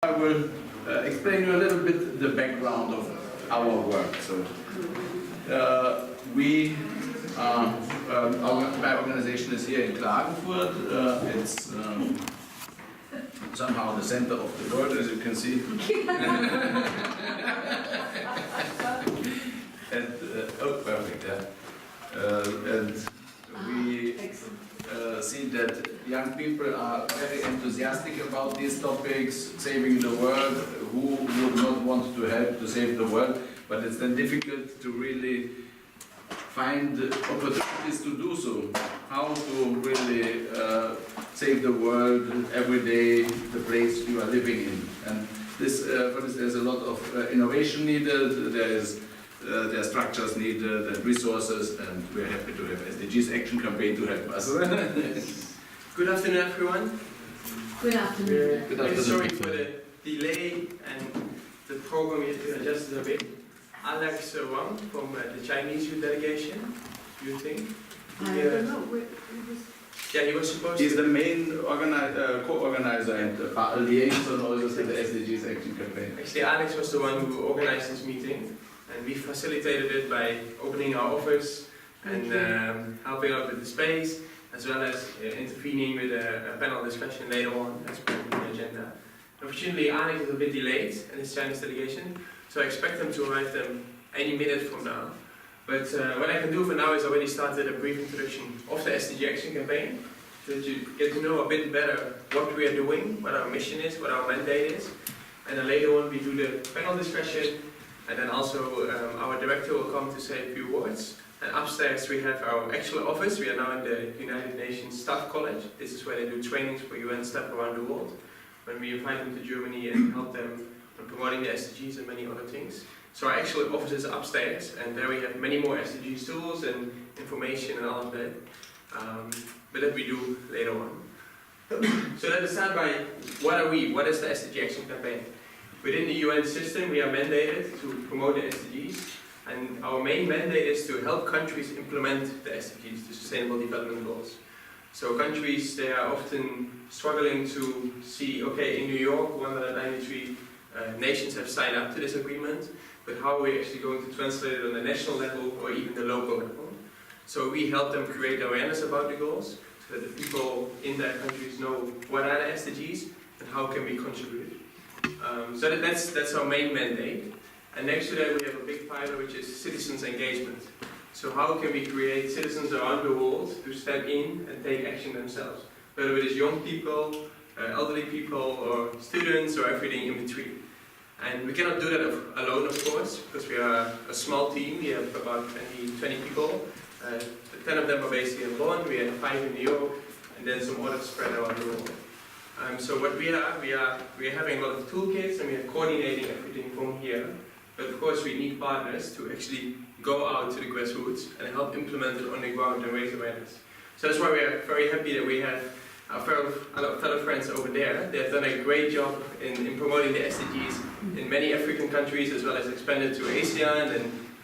I will explain you a little bit the background of our work. So, my organization is here in Klagenfurt. It's somehow the center of the world, as you can see. And oh, perfect, yeah. And we see that young people are very enthusiastic about these topics, saving the world. Who would not want to help to save the world? But it's then difficult to really find opportunities to do so. How to really save the world every day, the place you are living in. And this, for this, there's a lot of innovation needed. There are structures needed and resources, and we're happy to have SDGs Action Campaign to help us. Good afternoon, everyone. Good afternoon. Good afternoon. Sorry for the delay and the program we had to adjust it a bit. Alex Wang from the Chinese youth delegation, Youthink. I don't know. Yeah, he was supposed He's to. the main co-organizer and liaison also to the SDGs Action Campaign. Actually, Alex was the one who organized this meeting, and we facilitated it by opening our office and helping out with the space, as well as intervening with a panel discussion later on as part of the agenda. Unfortunately, Alex is a bit delayed in his Chinese delegation, so I expect him to arrive any minute from now. But what I can do for now is already started a brief introduction of the SDG Action Campaign, so that you get to know a bit better what we are doing, what our mission is, what our mandate is. And then later on we do the panel discussion, and then also our director will come to say a few words. And upstairs we have our actual office. We are now in the United Nations Staff College. This is where they do trainings for UN staff around the world, when we invite them to Germany and help them on promoting the SDGs and many other things. So our actual office is upstairs, and there we have many more SDGs tools and information and all of that. But that we do later on. So let us start by, what are we? What is the SDG Action Campaign? Within the UN system, we are mandated to promote the SDGs, and our main mandate is to help countries implement the SDGs, the Sustainable Development Goals. So countries, they are often struggling to see, okay, in New York, 193 nations have signed up to this agreement, but how are we actually going to translate it on the national level or even the local level? So we help them create awareness about the goals, so that the people in their countries know what are the SDGs and how can we contribute. So that's our main mandate. And next to that we have a big pillar which is citizens engagement. So how can we create citizens around the world to step in and take action themselves? Whether it is young people, elderly people, or students, or everything in between. And we cannot do that alone, of course, because we are a small team. We have about 20 people. 10 of them are based here in Bonn, we have 5 in New York, and then some others spread around the world. So what we are having a lot of toolkits, and we are coordinating everything from here. But of course we need partners to actually go out to the grassroots and help implement it on the ground and raise awareness. So that's why we are very happy that we have our fellow friends over there. They have done a great job in promoting the SDGs in many African countries, as well as expanded to ASEAN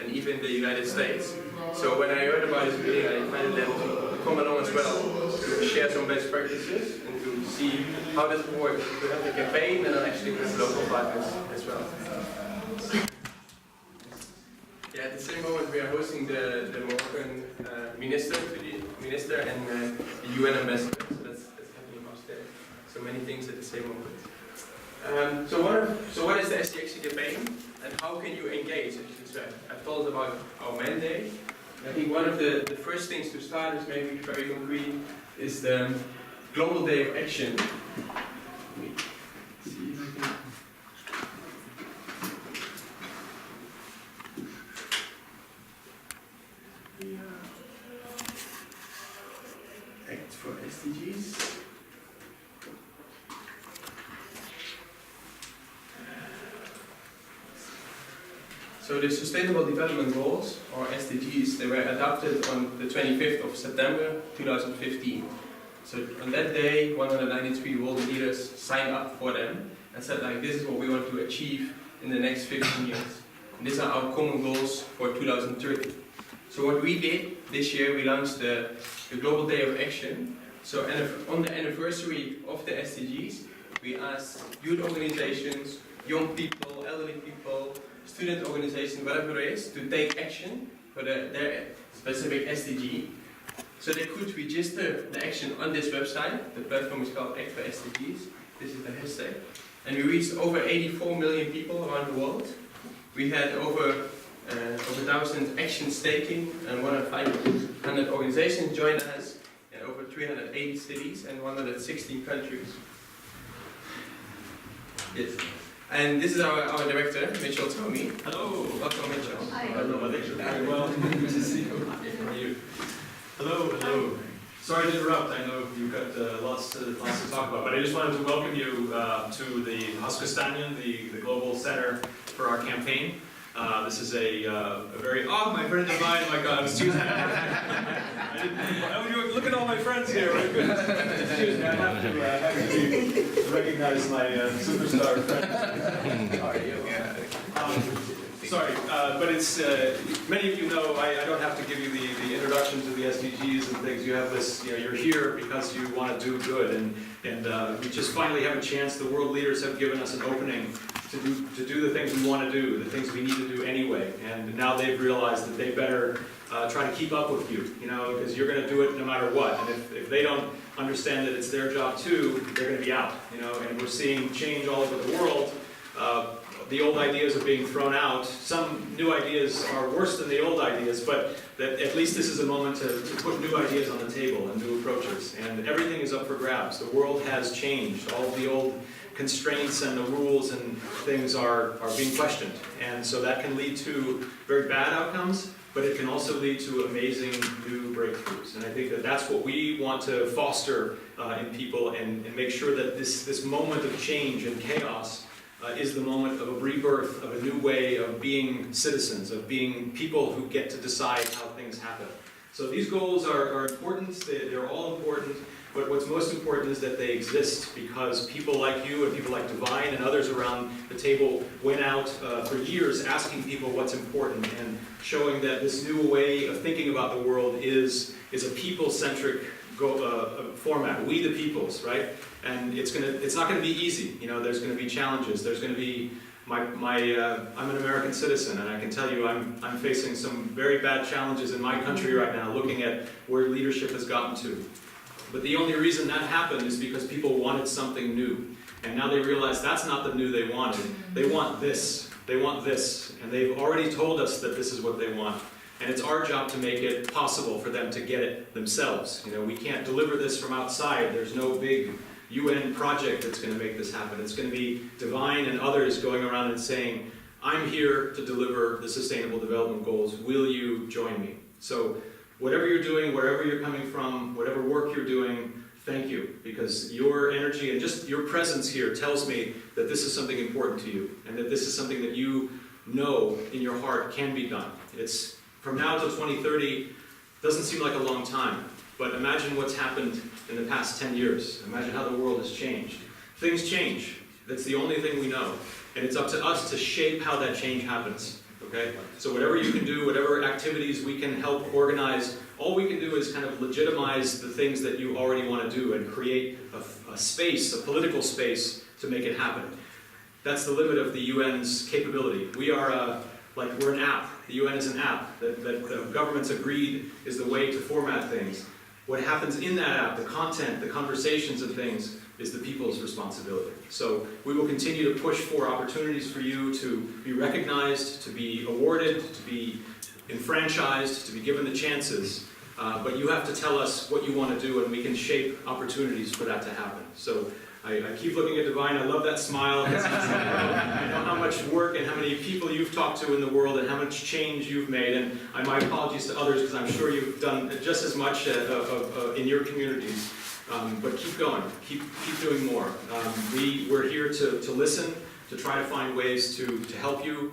and even the United States. So when I heard about this meeting, I invited them to come along as well, to share some best practices and to see how this works. We have the campaign and then actually with local partners as well. Yeah, at the same moment we are hosting the Moroccan minister and the UN ambassador. So that's happening upstairs. So many things at the same moment. So what is the SDG campaign, and how can you engage? As you said, I've told about our mandate. I think one of the first things to start is maybe very concrete is the Global Day of Action. Act for SDGs. So the Sustainable Development Goals, or SDGs, they were adopted on the 25th of September 2015. So on that day, 193 world leaders signed up for them and said, like, this is what we want to achieve in the next 15 years. And these are our common goals for 2030. So what we did this year, we launched the Global Day of Action. So on the anniversary of the SDGs, we asked youth organizations, young people, elderly people, student organizations, whatever it is, to take action for their specific SDG. So they could register the action on this website. The platform is called Act for SDGs. This is the hashtag. And we reached over 84 million people around the world. We had over 1,000 actions taken, and more than 500 organizations joined us in over 380 cities and 116 countries. Yes. And this is our director, Mitchell Tomey. Hello. Welcome, Mitchell. Hi. Hello, very well. Good to see you. How are you? Hello, hello. Sorry to interrupt. I know you've got lots to talk about, but I just wanted to welcome you to the Huskostanian, the global center for our campaign. This is a very my friend Divine. My God, excuse me. Look at all my friends here. Excuse me. I have to recognize my superstar friend. How are you? Sorry, but it's, many of you know, I don't have to give you the introduction to the SDGs and things. You have this, you're here because you want to do good, and we just finally have a chance. The world leaders have given us an opening to do the things we want to do, the things we need to do anyway, and now they've realized that they better try to keep up with you, because you're going to do it no matter what, and if they don't understand that it's their job too, they're going to be out, and we're seeing change all over the world. The old ideas are being thrown out. Some new ideas are worse than the old ideas, but that at least this is a moment to put new ideas on the table and new approaches. And everything is up for grabs. The world has changed. All of the old constraints and the rules and things are being questioned. And so that can lead to very bad outcomes, but it can also lead to amazing new breakthroughs. And I think that that's what we want to foster in people and make sure that this moment of change and chaos is the moment of a rebirth, of a new way of being citizens, of being people who get to decide how things happen. So these goals are important, they're all important, but what's most important is that they exist because people like you and people like Divine and others around the table went out for years asking people what's important and showing that this new way of thinking about the world is a people-centric format, we the peoples, right? And it's not going to be easy. There's going to be challenges. There's going to be I'm an American citizen, and I can tell you I'm facing some very bad challenges in my country right now, looking at where leadership has gotten to. But the only reason that happened is because people wanted something new, and now they realize that's not the new they wanted. They want this. They want this, and they've already told us that this is what they want. And it's our job to make it possible for them to get it themselves. We can't deliver this from outside. There's no big UN project that's going to make this happen. It's going to be Divine and others going around and saying, I'm here to deliver the Sustainable Development Goals. Will you join me? So whatever you're doing, wherever you're coming from, whatever work you're doing, thank you. Because your energy and just your presence here tells me that this is something important to you and that this is something that you know in your heart can be done. It's from now till 2030 doesn't seem like a long time, but imagine what's happened in the past 10 years. Imagine how the world has changed. Things change. That's the only thing we know. And it's up to us to shape how that change happens. Okay? So whatever you can do, whatever activities we can help organize, all we can do is kind of legitimize the things that you already want to do and create a space, a political space to make it happen. That's the limit of the UN's capability. We're an app. The UN is an app that the governments agreed is the way to format things. What happens in that app, the content, the conversations of things, is the people's responsibility. So we will continue to push for opportunities for you to be recognized, to be awarded, to be enfranchised, to be given the chances. But you have to tell us what you want to do, and we can shape opportunities for that to happen. So I keep looking at Divine. I love that smile. I know how much work and how many people you've talked to in the world and how much change you've made. And my apologies to others because I'm sure you've done just as much in your communities. But keep going. Keep doing more. We're here to listen, to try to find ways to help you.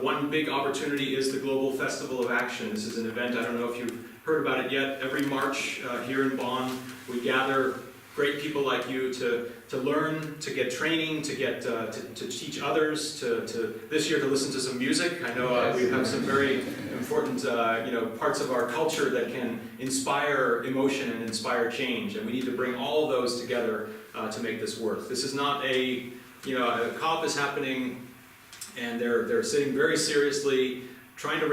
One big opportunity is the Global Festival of Action. This is an event, I don't know if you've heard about it yet. Every March here in Bonn, we gather great people like you to learn, to get training, to teach others, to this year to listen to some music. I know we have some very important parts of our culture that can inspire emotion and inspire change, and we need to bring all of those together to make this work. This is not a COP is happening, and they're sitting very seriously trying to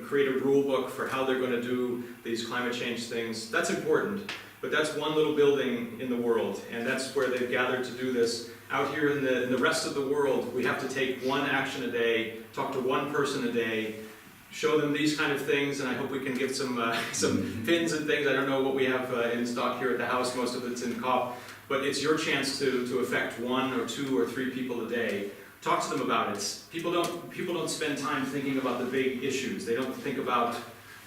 create a rule book for how they're going to do these climate change things. That's important, but that's one little building in the world, and that's where they've gathered to do this. Out here in the rest of the world, we have to take one action a day, talk to one person a day, show them these kind of things, and I hope we can give some pins and things. I don't know what we have in stock here at the house. Most of it's in COP, but it's your chance to affect 1 or 2 or 3 people a day. Talk to them about it. People don't spend time thinking about the big issues. They don't think about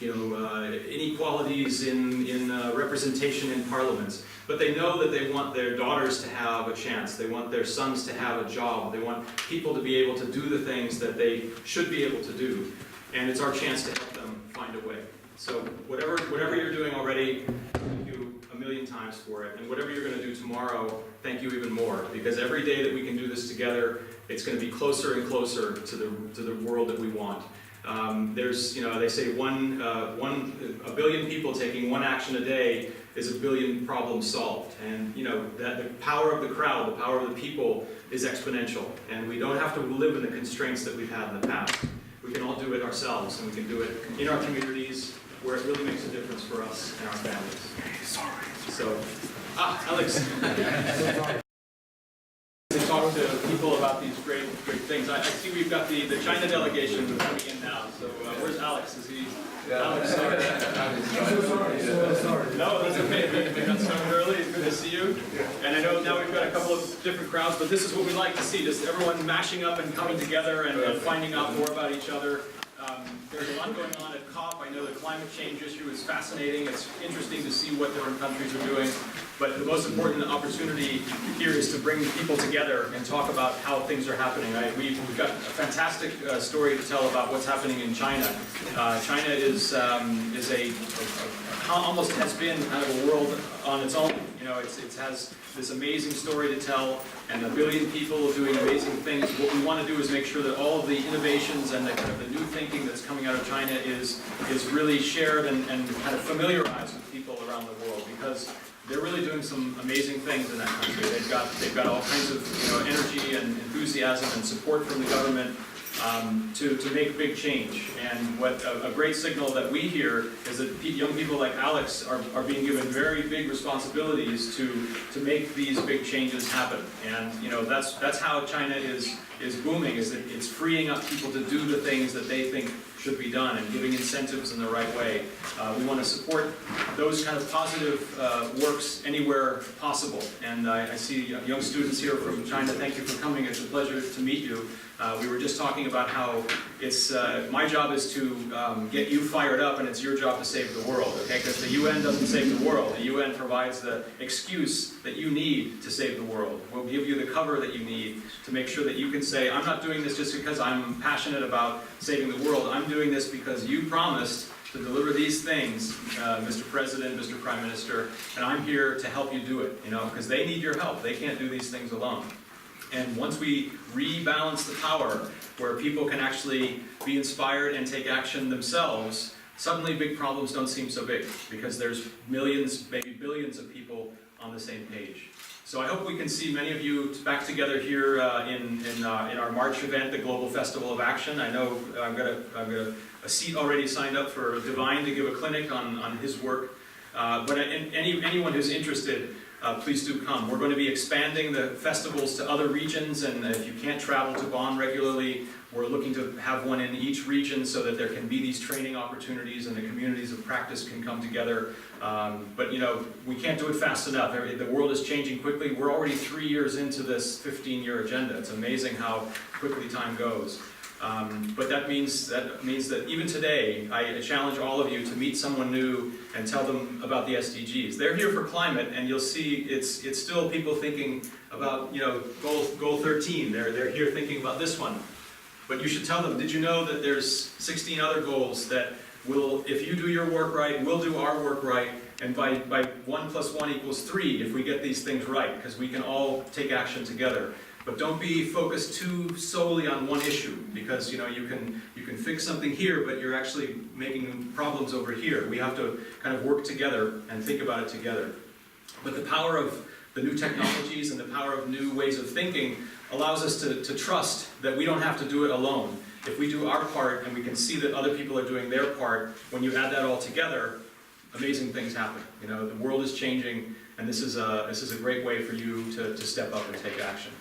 inequalities in representation in parliaments. But they know that they want their daughters to have a chance. They want their sons to have a job. They want people to be able to do the things that they should be able to do. And it's our chance to help them find a way. So whatever you're doing already, thank you a million times for it. And whatever you're going to do tomorrow, thank you even more. Because every day that we can do this together, it's going to be closer and closer to the world that we want. There's, they say a billion people taking one action a day is a billion problems solved. And that the power of the crowd, the power of the people is exponential. And we don't have to live in the constraints that we've had in the past. We can all do it ourselves, and we can do it in our communities where it really makes a difference for us and our families. Sorry. So, Alex. To talk to people about these great things. I see we've got the China delegation coming in now. So where's Alex? Is he? Yeah. Alex, sorry. I'm sorry. No, that's okay. We got started early. It's good to see you. And I know now we've got a couple of different crowds, but this is what we like to see: just everyone mashing up and coming together and finding out more about each other. There's a lot going on at COP. I know the climate change issue is fascinating. It's interesting to see what different countries are doing. But the most important opportunity here is to bring people together and talk about how things are happening. We've got a fantastic story to tell about what's happening in China. China is almost has been kind of a world on its own. It has this amazing story to tell, and a billion people doing amazing things. What we want to do is make sure that all of the innovations and the kind of the new thinking that's coming out of China is really shared and kind of familiarized with people around the world, because they're really doing some amazing things in that country. They've got all kinds of energy and enthusiasm and support from the government to make big change. And what a great signal that we hear is that young people like Alex are being given very big responsibilities to make these big changes happen. And that's how China is booming, is that it's freeing up people to do the things that they think should be done and giving incentives in the right way. We want to support those kind of positive works anywhere possible. And I see young students here from China. Thank you for coming. It's a pleasure to meet you. We were just talking about how it's my job is to get you fired up, and it's your job to save the world, okay? Because the UN doesn't save the world. The UN provides the excuse that you need to save the world. We'll give you the cover that you need to make sure that you can say, I'm not doing this just because I'm passionate about saving the world. I'm doing this because you promised to deliver these things, Mr. President, Mr. Prime Minister, and I'm here to help you do it, because they need your help. They can't do these things alone. And once we rebalance the power, where people can actually be inspired and take action themselves, suddenly big problems don't seem so big, because there's millions, maybe billions of people on the same page. So I hope we can see many of you back together here in our March event, the Global Festival of Action. I know I've got a seat already signed up for Divine to give a clinic on his work. But anyone who's interested, please do come. We're going to be expanding the festivals to other regions, and if you can't travel to Bonn regularly, we're looking to have one in each region so that there can be these training opportunities and the communities of practice can come together. But we can't do it fast enough. The world is changing quickly. We're already 3 years into this 15-year agenda. It's amazing how quickly time goes. But that means that even today, I challenge all of you to meet someone new and tell them about the SDGs. They're here for climate, and you'll see it's still people thinking about goal 13. They're here thinking about this one. But you should tell them, did you know that there's 16 other goals that will, if you do your work right, we'll do our work right, and by 1 + 1 = 3 if we get these things right, because we can all take action together. But don't be focused too solely on one issue, because you can fix something here, but you're actually making problems over here. We have to kind of work together and think about it together. But the power of the new technologies and the power of new ways of thinking allows us to trust that we don't have to do it alone. If we do our part and we can see that other people are doing their part, when you add that all together, amazing things happen. You know, the world is changing, and this is a great way for you to step up and take action.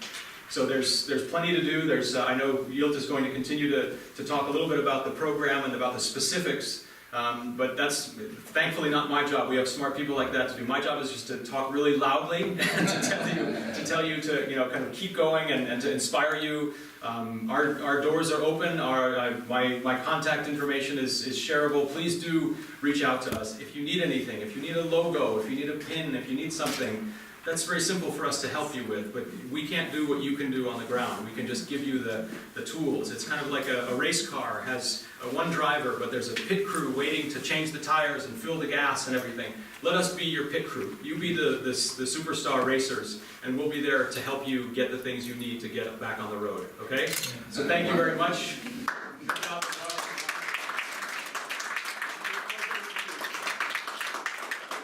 So there's plenty to do. I know Yield is going to continue to talk a little bit about the program and about the specifics, but that's thankfully not my job. We have smart people like that to do. My job is just to talk really loudly and to tell you to kind of keep going and to inspire you. Our doors are open. My contact information is shareable. Please do reach out to us if you need anything. If you need a logo, if you need a pin, if you need something. That's very simple for us to help you with, but we can't do what you can do on the ground. We can just give you the tools. It's kind of like a race car has one driver, but there's a pit crew waiting to change the tires and fill the gas and everything. Let us be your pit crew. You be the superstar racers, and we'll be there to help you get the things you need to get back on the road, okay? So thank you very much. Good job.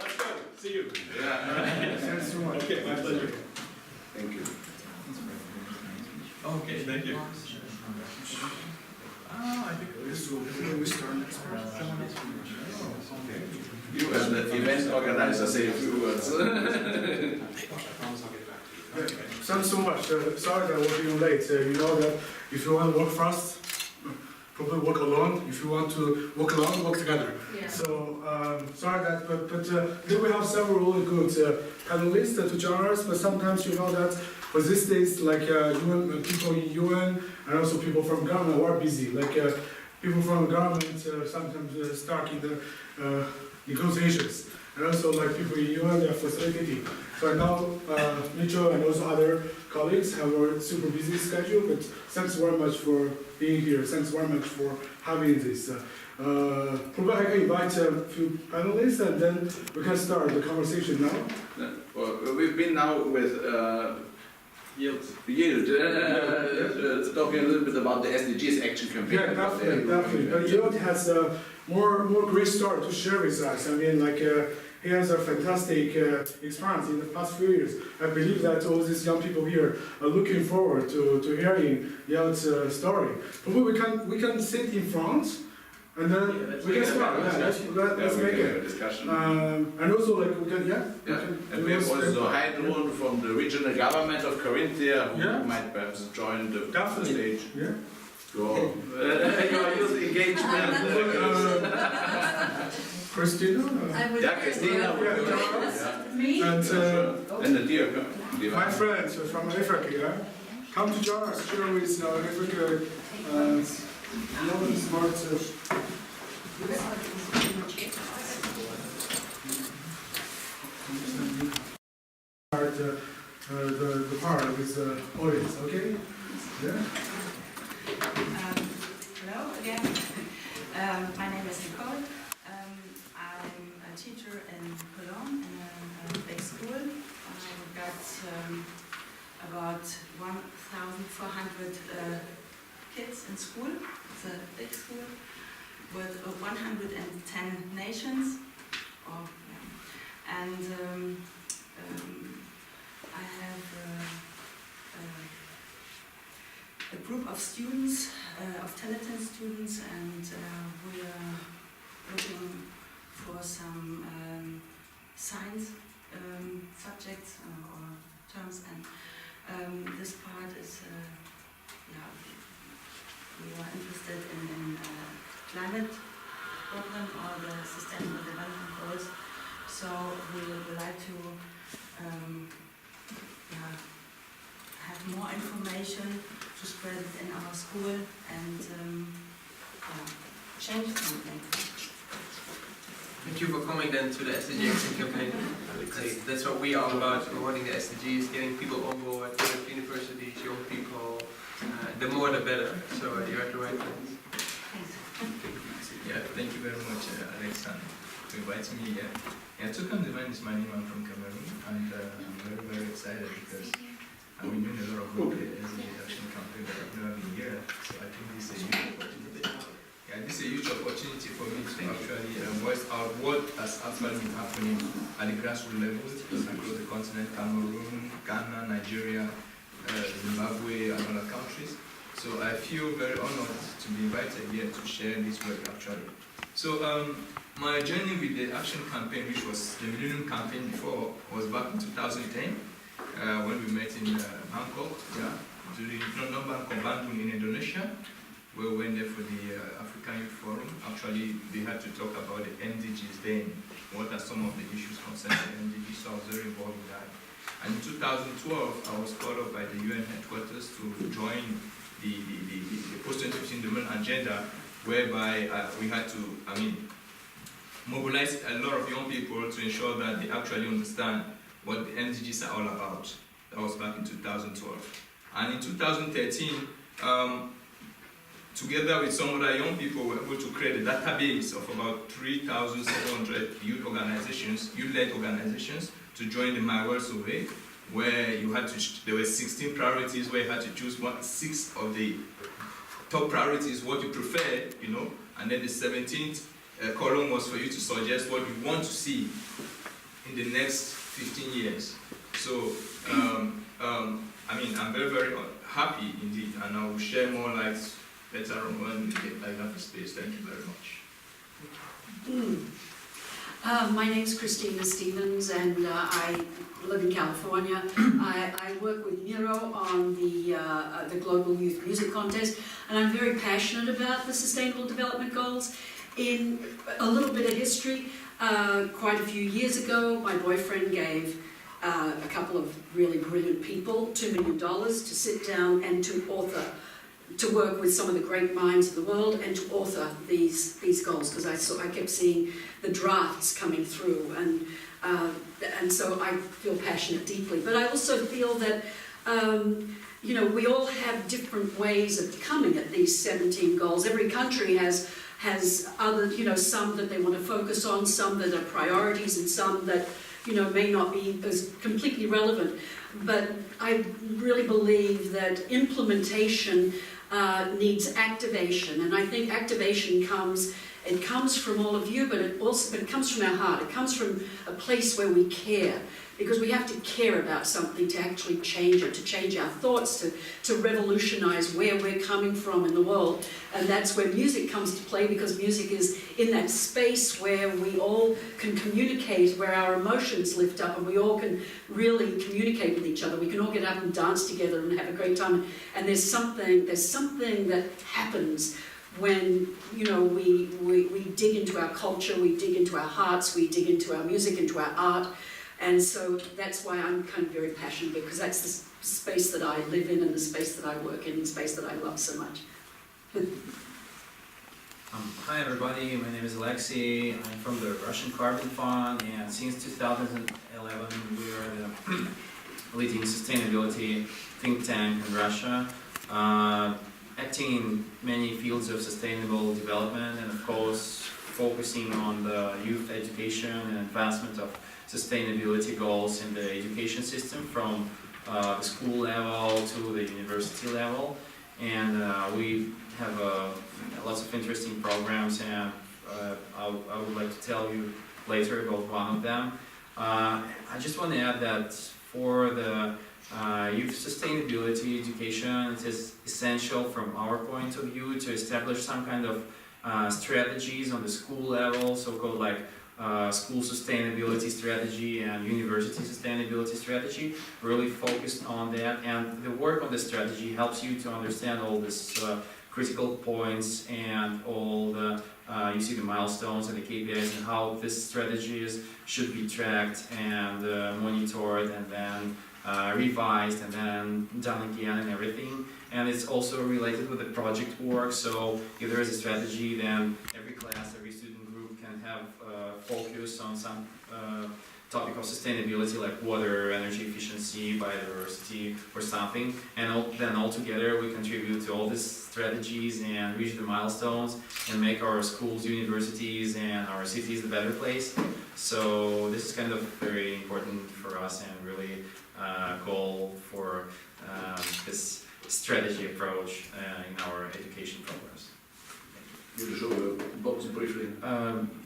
Let's go. See you. Yeah. Thanks so much. Okay, my pleasure. Thank you. Okay, thank you. I think this will we start next part. You as the event organizer say a few words. Thanks so much. Sorry that we're being late. You know that if you want to work fast, probably work alone. If you want to work alone, work together. Yeah. So sorry that, but then we have several really good panelists to join us. But sometimes you know that for these days, like UN people in UN and also people from government are busy. Like people from government sometimes stuck in the negotiations, and also like people in UN they are facilitating. So I know Mitchell and also other colleagues have a super busy schedule. But thanks very much for being here. Thanks very much for having this. Probably I can invite a few panelists and then we can start the conversation now. Well, we've been now with Yield, talking a little bit about the SDGs action campaign. Yeah, definitely. But Yield has more great story to share with us. I mean, like he has a fantastic experience in the past few years. I believe that all these young people here are looking forward to hearing Yild's story. Probably we can sit in front. And then we can start. Let's make it. Discussion. And also, like, we can, And we have also Heidrun from the regional government of Carinthia, who might perhaps join the stage. Yeah. Your youth engagement. Christina. Christina. Me? And the dear. my friends from Africa, come to join us, share with Africa. Smart. The part with the audience, okay? Yeah. Hello again. My name is Nicole. I'm a teacher in Cologne in a big school. I've got about 1,400 kids in school. It's a big school with 110 nations. And I have a group of students, of talented students, and we are looking for some science subjects or terms, and this part is we are interested in climate problem or the sustainable development goals. So we would like to have more information to spread it in our school and change something. Thank you for coming then to the SDG Action Campaign. That's what we are all about, promoting the SDGs, getting people on board, with universities, young people. The more the better, so you're at the right place. Yeah, thank you very much, Alexander, for inviting me here. Yeah, to come divine is my name, I'm from Cameroon, and I'm very, very excited because I've been doing a lot of work with the SDG Action Campaign, but I've never been here, so I think this is a huge opportunity. Yeah, this is a huge opportunity for me to actually voice out what as actually happening at the grassroots level across the continent, Cameroon, Ghana, Nigeria, Zimbabwe, and other countries. So I feel very honored to be invited here to share this work actually. So my journey with the action campaign, which was the Millennium campaign before, was back in 2010 when we met in Bangkok, not Bangkok, Bandung in Indonesia, where we went there for the African Youth Forum. Actually, they had to talk about the MDGs then. What are some of the issues concerning the MDGs? So I was very involved in that. And in 2012, I was called up by the UN headquarters to join the post-2015 development agenda, whereby we had to, mobilize a lot of young people to ensure that they actually understand what the MDGs are all about. That was back in 2012. And in 2013, together with some other young people, we were able to create a database of about 3,700 youth-led organizations to join the My World Survey, where you had to, there were 16 priorities where you had to choose 6 of the top priorities, what you prefer, and then the 17th column was for you to suggest what you want to see in the next 15 years. So, I'm very, very happy indeed, and I will share more lights later on when we get enough space. Thank you very much. My name's Christina Stevens, and I live in California. I work with Miro on the Global Youth Music Contest, and I'm very passionate about the Sustainable Development Goals. In a little bit of history, quite a few years ago, my boyfriend gave a couple of really brilliant people $2 million to sit down and to work with some of the great minds of the world and to author these goals, because I kept seeing the drafts coming through, and so I feel passionate deeply. But I also feel that we all have different ways of coming at these 17 goals. Every country has other, some that they want to focus on, some that are priorities, and some that may not be as completely relevant. But I really believe that implementation needs activation, and I think activation comes from all of you, but it comes from our heart. It comes from a place where we care, because we have to care about something to actually change it, to change our thoughts, to revolutionize where we're coming from in the world. And that's where music comes to play, because music is in that space where we all can communicate, where our emotions lift up, and we all can really communicate with each other. We can all get up and dance together and have a great time. And there's something that happens when we dig into our culture, we dig into our hearts, we dig into our music, into our art. And so that's why I'm kind of very passionate, because that's the space that I live in and the space that I work in, the space that I love so much. Hi everybody, my name is Alexei. I'm from the Russian Carbon Fund, and since 2011 we are the leading sustainability think tank in Russia, acting in many fields of sustainable development, and of course focusing on the youth education and advancement of sustainability goals in the education system, from the school level to the university level. And we have lots of interesting programs, and I would like to tell you later about one of them. I just want to add that for the youth sustainability education, it is essential from our point of view to establish some kind of strategies on the school level, so-called like school sustainability strategy and university sustainability strategy, really focused on that. And the work on the strategy helps you to understand all these critical points and all the, you see the milestones and the KPIs and how this strategies should be tracked and monitored and then revised and then done again and everything. And it's also related with the project work, so if there is a strategy, then every class, every student group can have focus on some topic of sustainability, like water, energy efficiency, biodiversity, or something. And then all together we contribute to all these strategies and reach the milestones and make our schools, universities, and our cities a better place. So this is kind of very important for us and really goal for this strategy approach in our education programs. Will you show the box briefly?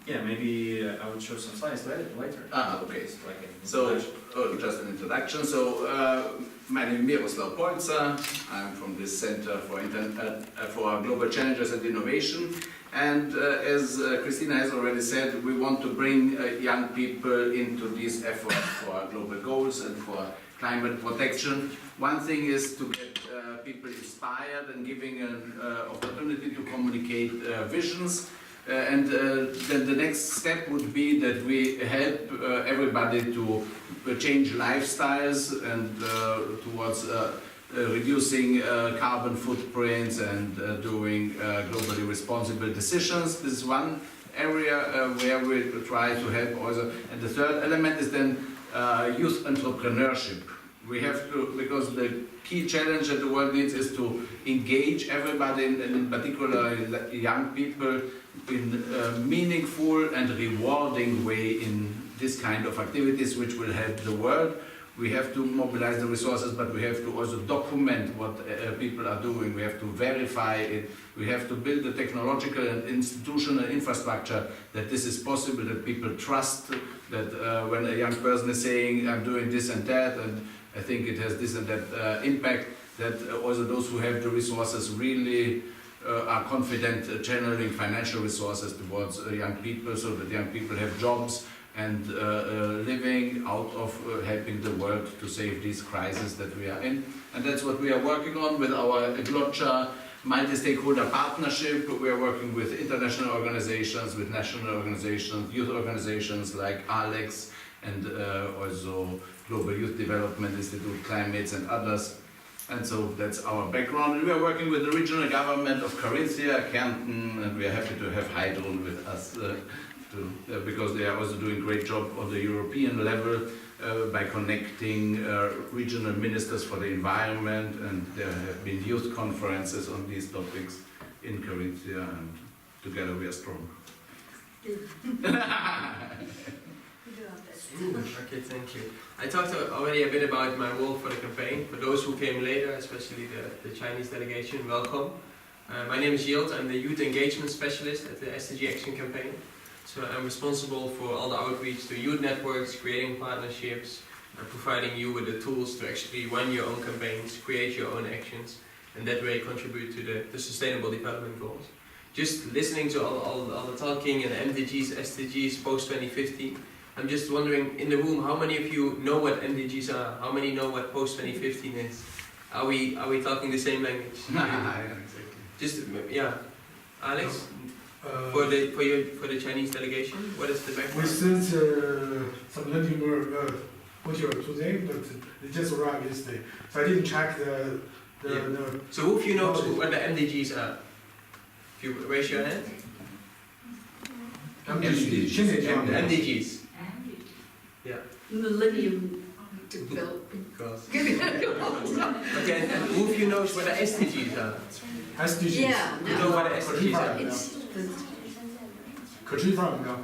Yeah, maybe I would show some slides later. Ah, okay. Just like an So, introduction. just an introduction. So, my name is Miroslav Polca. I'm from the Center for Global Challenges and Innovation. And as Christina has already said, we want to bring young people into this effort for global goals and for climate protection. One thing is to get people inspired and giving an opportunity to communicate visions. And then the next step would be that we help everybody to change lifestyles and towards reducing carbon footprints and doing globally responsible decisions. This is one area where we try to help also. And the third element is then youth entrepreneurship. We have to, because the key challenge that the world needs is to engage everybody, and in particular young people, in a meaningful and rewarding way in this kind of activities which will help the world. We have to mobilize the resources, but we have to also document what people are doing. We have to verify it. We have to build the technological and institutional infrastructure that this is possible, that people trust that when a young person is saying, I'm doing this and that, and I think it has this and that impact, that also those who have the resources really are confident channeling financial resources towards young people, so that young people have jobs and living out of helping the world to save these crises that we are in. And that's what we are working on with our Glotcha multi-stakeholder partnership. We are working with international organizations, with national organizations, youth organizations like Alex, and also Global Youth Development Institute, Climates, and others. And so that's our background. And we are working with the regional government of Carinthia, Kärnten, and we are happy to have Heidrun with us because they are also doing a great job on the European level by connecting regional ministers for the environment, and there have been youth conferences on these topics in Carinthia, and together we are strong. Okay, thank you. I talked already a bit about my role for the campaign. For those who came later, especially the Chinese delegation, welcome. My name is Yield. I'm the Youth Engagement Specialist at the SDG Action Campaign. So I'm responsible for all the outreach to youth networks, creating partnerships, providing you with the tools to actually run your own campaigns, create your own actions, and that way contribute to the Sustainable Development Goals. Just listening to all the talking and MDGs, SDGs, post-2050, I'm just wondering, in the room, how many of you know what MDGs are? How many know what post-2015 is? Are we talking the same language? Exactly. Just, yeah. Alex? For the Chinese delegation, what is the We background? sent some material today, but it just arrived yesterday. So I didn't check the So who of you knows what the MDGs are? If you raise your hand. MDGs. Millennium Development. Okay, and who of you knows what the SDGs are? SDGs. Yeah, You know what the SDGs are? it's the 可持续发展目标，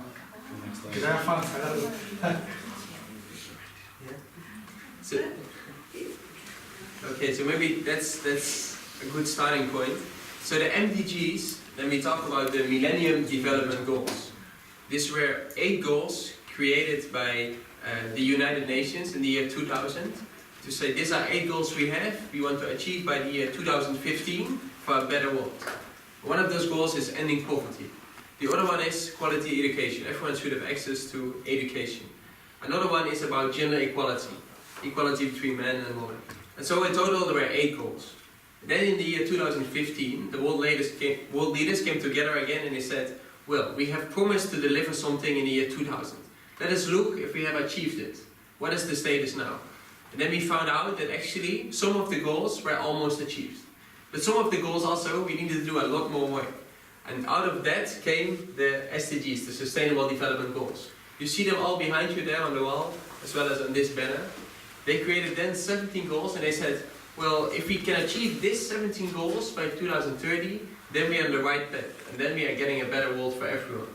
给大家发材料。 So, okay, so maybe that's a good starting point. So the MDGs, then we talk about the Millennium Development Goals. These were 8 goals created by the United Nations in the year 2000 to say these are 8 goals we want to achieve by the year 2015 for a better world. One of those goals is ending poverty. The other one is quality education. Everyone should have access to education. Another one is about gender equality. Equality between men and women. And so in total there were 8 goals. Then in the year 2015, the world leaders came together again and they said, well, we have promised to deliver something in the year 2000. Let us look if we have achieved it. What is the status now? And then we found out that actually some of the goals were almost achieved. But some of the goals also, we needed to do a lot more work. And out of that came the SDGs, the Sustainable Development Goals. You see them all behind you there on the wall, as well as on this banner. They created then 17 goals and they said, well, if we can achieve this 17 goals by 2030, then we are on the right path. And then we are getting a better world for everyone.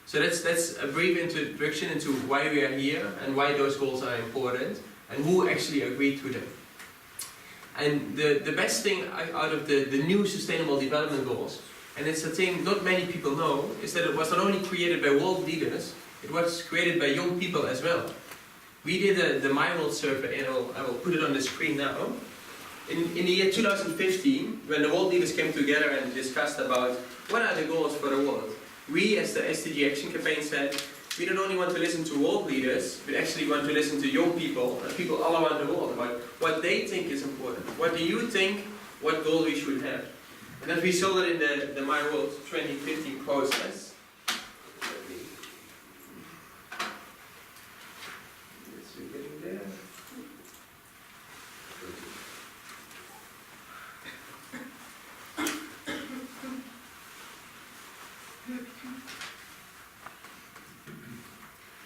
So that's a brief introduction into why we are here and why those goals are important and who actually agreed to them. And the best thing out of the new Sustainable Development Goals And it's a thing not many people know, is that it was not only created by world leaders, it was created by young people as well. We did the My World survey, and I will put it on the screen now. In the year 2015, when the world leaders came together and discussed about what are the goals for the world, we as the SDG Action Campaign said, we don't only want to listen to world leaders, we actually want to listen to young people and people all around the world about what they think is important. What do you think, what goal we should have? And as we saw that in the My World 2015 process, we're getting there.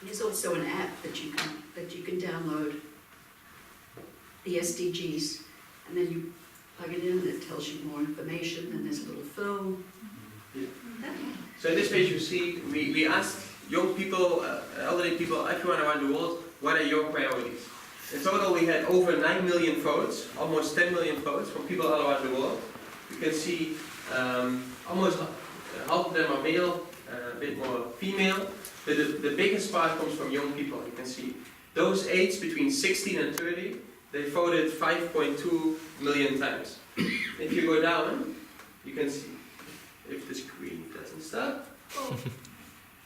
There's also an app that you can download, the SDGs, and then you plug it in and it tells you more information, and there's a little film. Yeah. So in this page you see, we asked young people, elderly people, everyone around the world, what are your priorities? In total we had over 9 million votes, almost 10 million votes from people all around the world. You can see almost half of them are male, a bit more female. But the biggest part comes from young people, you can see. Those aged between 16 and 30, they voted 5.2 million times. If you go down, you can see, if the screen doesn't stop,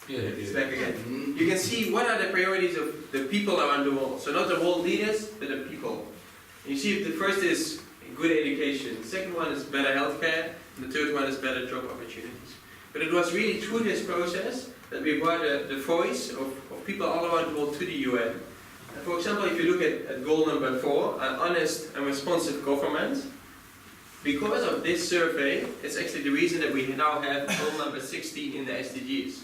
it's back again. You can see what are the priorities of the people around the world. So not the world leaders, but the people. And you see the first is good education, the second one is better healthcare, and the third one is better job opportunities. But it was really through this process that we brought the voice of people all around the world to the UN. And for example, if you look at goal number 4, an honest and responsive government, because of this survey, it's actually the reason that we now have goal number 16 in the SDGs.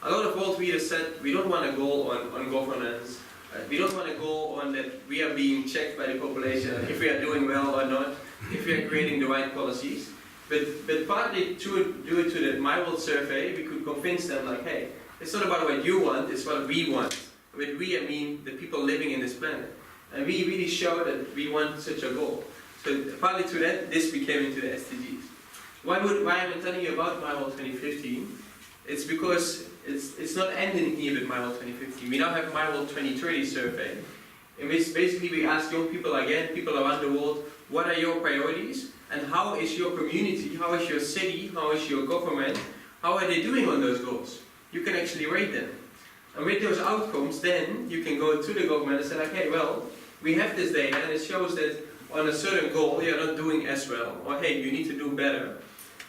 A lot of world leaders said we don't want a goal on governance, we don't want a goal on that we are being checked by the population, if we are doing well or not, if we are creating the right policies. But partly due to the My World survey, we could convince them like, hey, it's not about what you want, it's what we want. With we, I mean the people living in this planet. And we really show that we want such a goal. So partly to that, this became into the SDGs. Why I'm telling you about My World 2015? It's because it's not ending here with My World 2015. We now have My World 2030 survey, in which basically we ask young people again, people around the world, what are your priorities? And how is your community, how is your city, how is your government, how are they doing on those goals? You can actually rate them. And with those outcomes, then you can go to the government and say like, hey, well, we have this data and it shows that on a certain goal you're not doing as well, or hey, you need to do better.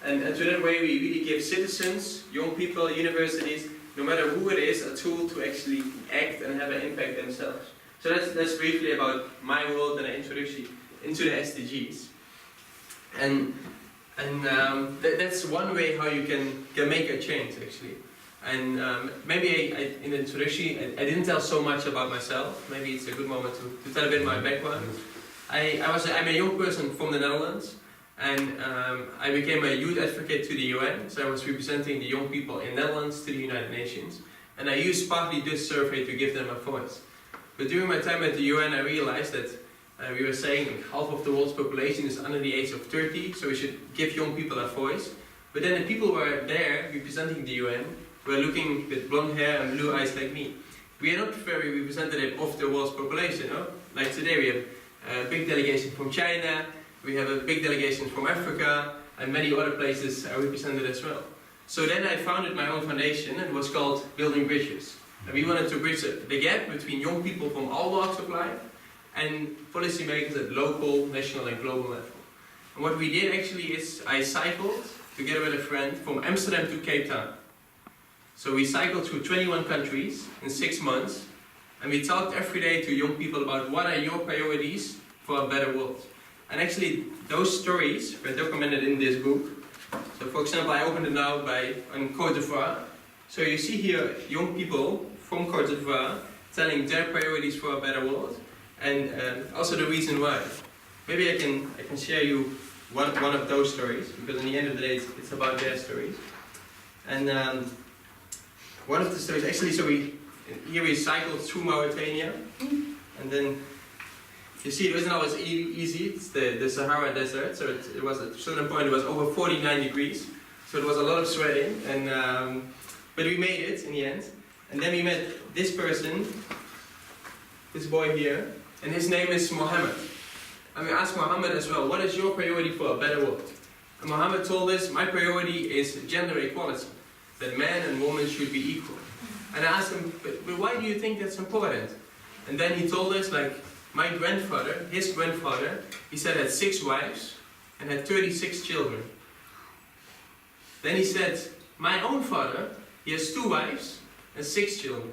And so that way we really give citizens, young people, universities, no matter who it is, a tool to actually act and have an impact themselves. So that's briefly about My World and an introduction into the SDGs. And that's one way how you can make a change actually. And maybe in the introduction I didn't tell so much about myself. Maybe it's a good moment to tell a bit of my background. I'm a young person from the Netherlands, and I became a youth advocate to the UN. So I was representing the young people in the Netherlands to the United Nations, and I used partly this survey to give them a voice. But during my time at the UN, I realized that we were saying half of the world's population is under the age of 30, so we should give young people a voice. But then the people who were there representing the UN were looking with blonde hair and blue eyes like me. We are not very representative of the world's population, no? Like today we have a big delegation from China, we have a big delegation from Africa, and many other places are represented as well. So then I founded my own foundation, and it was called Building Bridges. And we wanted to bridge the gap between young people from all walks of life and policymakers at local, national and global level. And what we did actually is I cycled together with a friend from Amsterdam to Cape Town. So we cycled through 21 countries in 6 months, and we talked every day to young people about what are your priorities for a better world. And actually those stories were documented in this book. So for example, I opened it now on Côte d'Ivoire. So you see here young people from Côte d'Ivoire telling their priorities for a better world, and also the reason why. Maybe I can share you one of those stories, because in the end of the day it's about their stories. And one of the stories, actually, so here we cycled through Mauritania, and then you see it wasn't always easy. It's the Sahara Desert, so it was at a certain point it was over 49 degrees. So it was a lot of sweating, and but we made it in the end. And then we met this person, this boy here, and his name is Mohammed. And we asked Mohammed as well, what is your priority for a better world? And Mohammed told us, my priority is gender equality, that man and woman should be equal. And I asked him, but why do you think that's important? And then he told us, like, my grandfather, his grandfather, he said had 6 wives and had 36 children. Then he said, my own father, he has 2 wives and 6 children.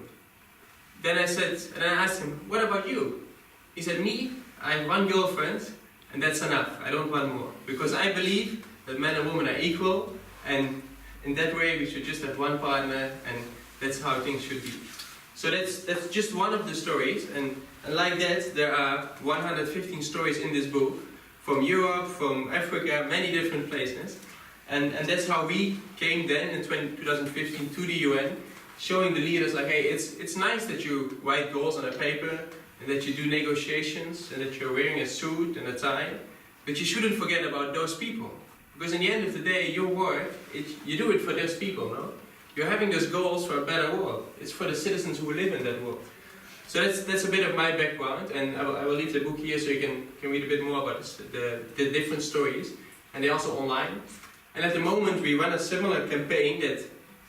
Then I asked him, what about you? He said, me, I have 1 girlfriend, and that's enough. I don't want more. Because I believe that men and women are equal, and in that way we should just have 1 partner, and that's how things should be. So that's just one of the stories, and like that, there are 115 stories in this book, from Europe, from Africa, many different places. And that's how we came then in 2015 to the UN, showing the leaders like, hey, it's nice that you write goals on a paper, and that you do negotiations, and that you're wearing a suit and a tie, but you shouldn't forget about those people. Because in the end of the day, your work, you do it for those people, no? You're having those goals for a better world. It's for the citizens who live in that world. So that's a bit of my background, and I will leave the book here so you can read a bit more about the different stories, and they're also online. And at the moment we run a similar campaign that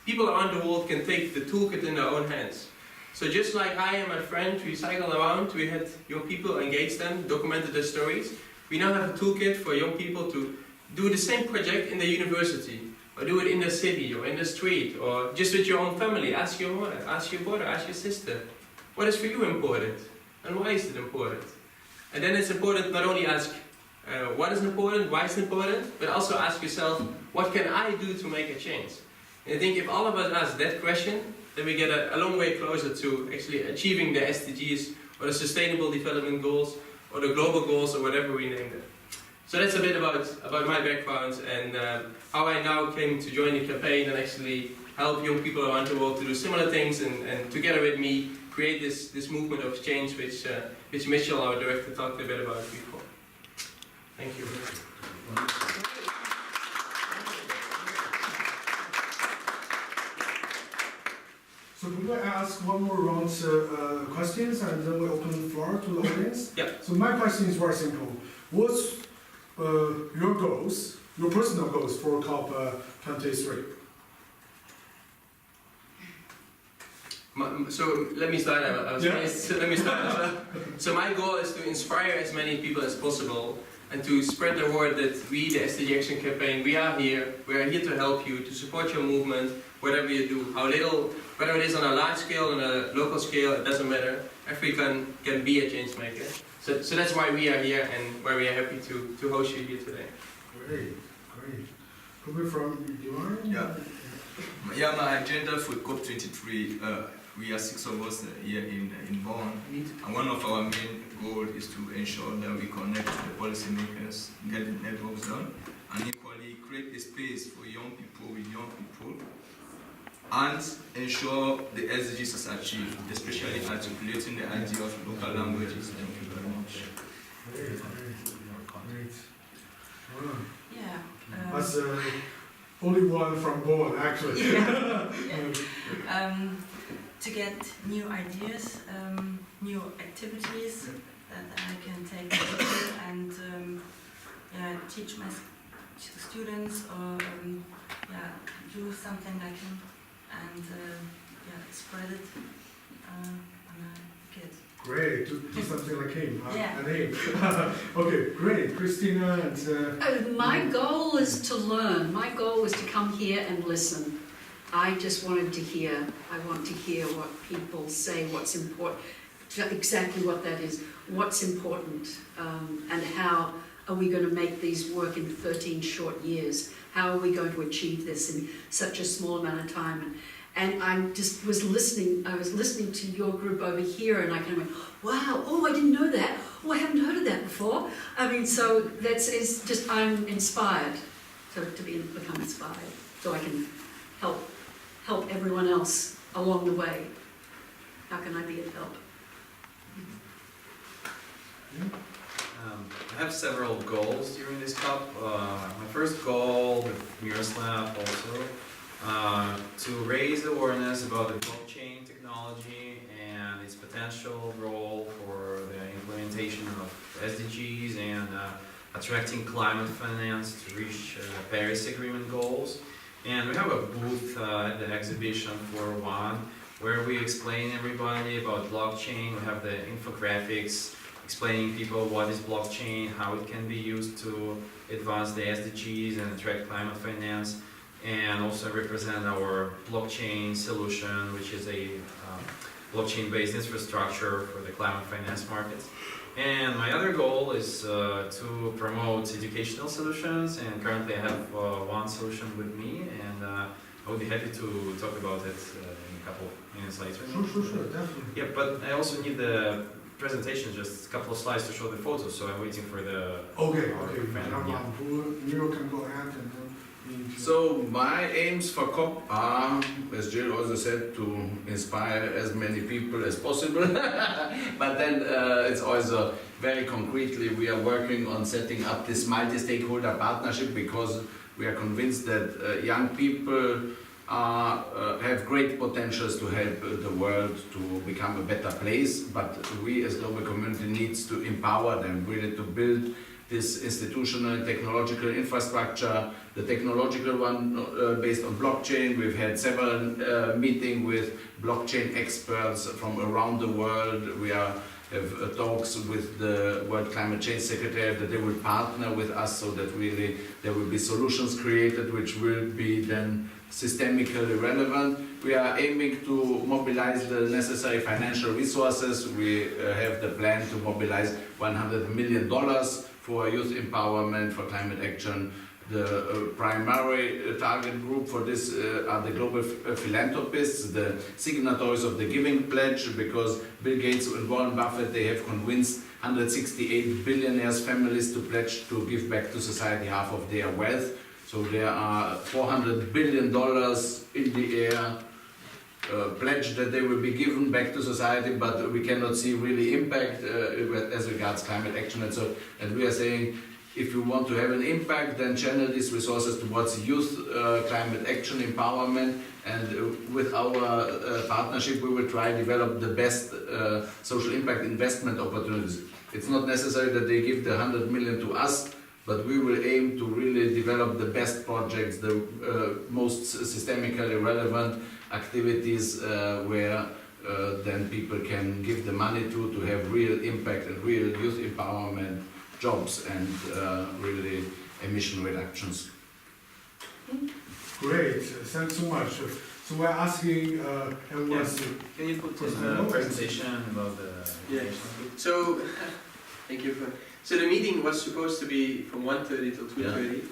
people around the world can take the toolkit in their own hands. So just like I and my friend, we cycled around, we had young people, engaged them, documented their stories. We now have a toolkit for young people to do the same project in the university, or do it in the city, or in the street, or just with your own family. Ask your mother, ask your brother, ask your sister. What is for you important? And why is it important? And then it's important not only ask what is important, why is it important, but also ask yourself, what can I do to make a change? And I think if all of us ask that question, then we get a long way closer to actually achieving the SDGs, or the Sustainable Development Goals, or the global goals, or whatever we name them. So that's a bit about my background, and how I now came to join the campaign and actually help young people around the world to do similar things, and together with me create this movement of change which Mitchell, our director, talked a bit about before. Thank you. So could I ask one more round questions, and then we open the floor to the audience? Yeah. So my question is very simple. What's your goals, your personal goals for COP23? So let me start. Yeah. So let me start as well. So my goal is to inspire as many people as possible, and to spread the word that we, the SDG Action Campaign, we are here to help you, to support your movement, whatever you do, how little, whether it is on a large scale, on a local scale, it doesn't matter. Everyone can be a change maker. So that's why we are here, and why we are happy to host you here today. Great. Could we from Yuan? Yeah, my agenda for COP23, we are 6 of us here in Bonn, and one of our main goals is to ensure that we connect to the policymakers, get the networks done, and equally create a space for young people with young people, and ensure the SDGs is achieved, especially articulating the idea of local languages. Thank you very much. Great. Wow. Yeah. That's only one from Bonn, actually. To get new ideas, new activities that I can take and teach my students, or do something like him, and spread it on the kids. Great, do something like him. Yeah. And him. Okay, great. Christina and... My goal is to learn. My goal is to come here and listen. I just wanted to hear. I want to hear what people say, what's important, exactly what that is, what's important, and how are we going to make these work in 13 short years? How are we going to achieve this in such a small amount of time? And I just was listening. I was listening to your group over here, and I kind of went, "Wow! Oh, I didn't know that. Oh, I haven't heard of that before." I mean, so it's just I'm inspired, so to become inspired, so I can help everyone else along the way. How can I be of help? I have several goals during this COP. My first goal with Miroslav also, to raise awareness about the blockchain technology and its potential role for the implementation of SDGs and attracting climate finance to reach Paris Agreement goals. And we have a booth at the exhibition for one, where we explain everybody about blockchain. We have the infographics explaining people what is blockchain, how it can be used to advance the SDGs and attract climate finance, and also represent our blockchain solution, which is a blockchain-based infrastructure for the climate finance markets. And my other goal is to promote educational solutions, and currently I have one solution with me, and I would be happy to talk about it in a couple of minutes later. Sure, definitely. Yeah, but I also need the presentation, just a couple of slides to show the photos, so I'm waiting for the... Okay, Yeah. Miro can go ahead and then... So my aims for COP are, as Jill also said, to inspire as many people as possible. But then it's also very concretely, we are working on setting up this multi-stakeholder partnership, because we are convinced that young people have great potentials to help the world to become a better place. But we as global community needs to empower them, really to build this institutional and technological infrastructure, the technological one based on blockchain. We've had several meetings with blockchain experts from around the world. We have talks with the World Climate Change Secretariat that they will partner with us so that really there will be solutions created which will be then systemically relevant. We are aiming to mobilize the necessary financial resources. We have the plan to mobilize $100 million for youth empowerment, for climate action. The primary target group for this are the global philanthropists, the signatories of the Giving Pledge, because Bill Gates and Warren Buffett, they have convinced 168 billionaires' families to pledge to give back to society half of their wealth. So there are $400 billion in the air pledge that they will be given back to society, but we cannot see really impact as regards climate action. And we are saying, if you want to have an impact, then channel these resources towards youth climate action empowerment. And with our partnership, we will try to develop the best social impact investment opportunities. It's not necessary that they give the 100 million to us, but we will aim to really develop the best projects, the most systemically relevant activities where then people can give the money to have real impact and real youth empowerment, jobs, and really emission reductions. Great, thanks so much. So we're asking everyone to... Can you put in the presentation about the... Yeah. So, thank you. So the meeting was supposed to be from 1:30 till 2:30,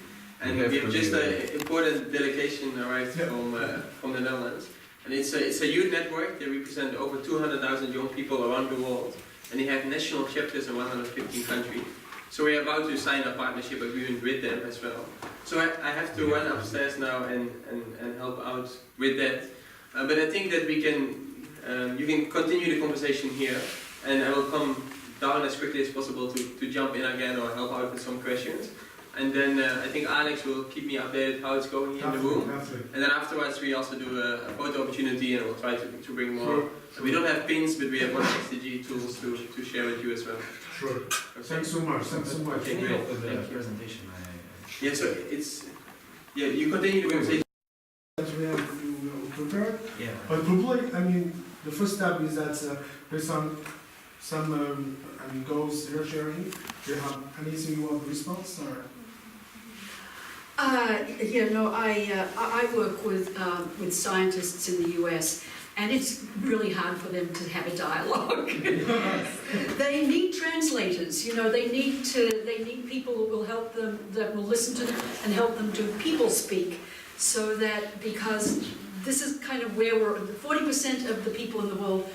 and we have just an important delegation arrived from the Netherlands. And it's a youth network. They represent over 200,000 young people around the world, and they have national chapters in 115 countries. So we're about to sign a partnership agreement with them as well. So I have to run upstairs now and help out with that. But I think that we can, you can continue the conversation here, and I will come down as quickly as possible to jump in again or help out with some questions. And then I think Alex will keep me updated how it's going in the room. And then afterwards we also do a photo opportunity, and we'll try to bring more. Sure. We don't have pins, but we have one SDG tools to share with you as well. Sure. Okay. Thanks so much. Okay, great. With the presentation. Yeah, so it's... Yeah, you continue the conversation. We have you prepared? Yeah. But probably, I mean, the first step is that there's some goals you're sharing. Do you have anything you want to respond? Or? I work with scientists in the US, and it's really hard for them to have a dialogue. They need translators, they need people who will help them, that will listen to them and help them do people speak, so that, because this is kind of where 40% of the people in the world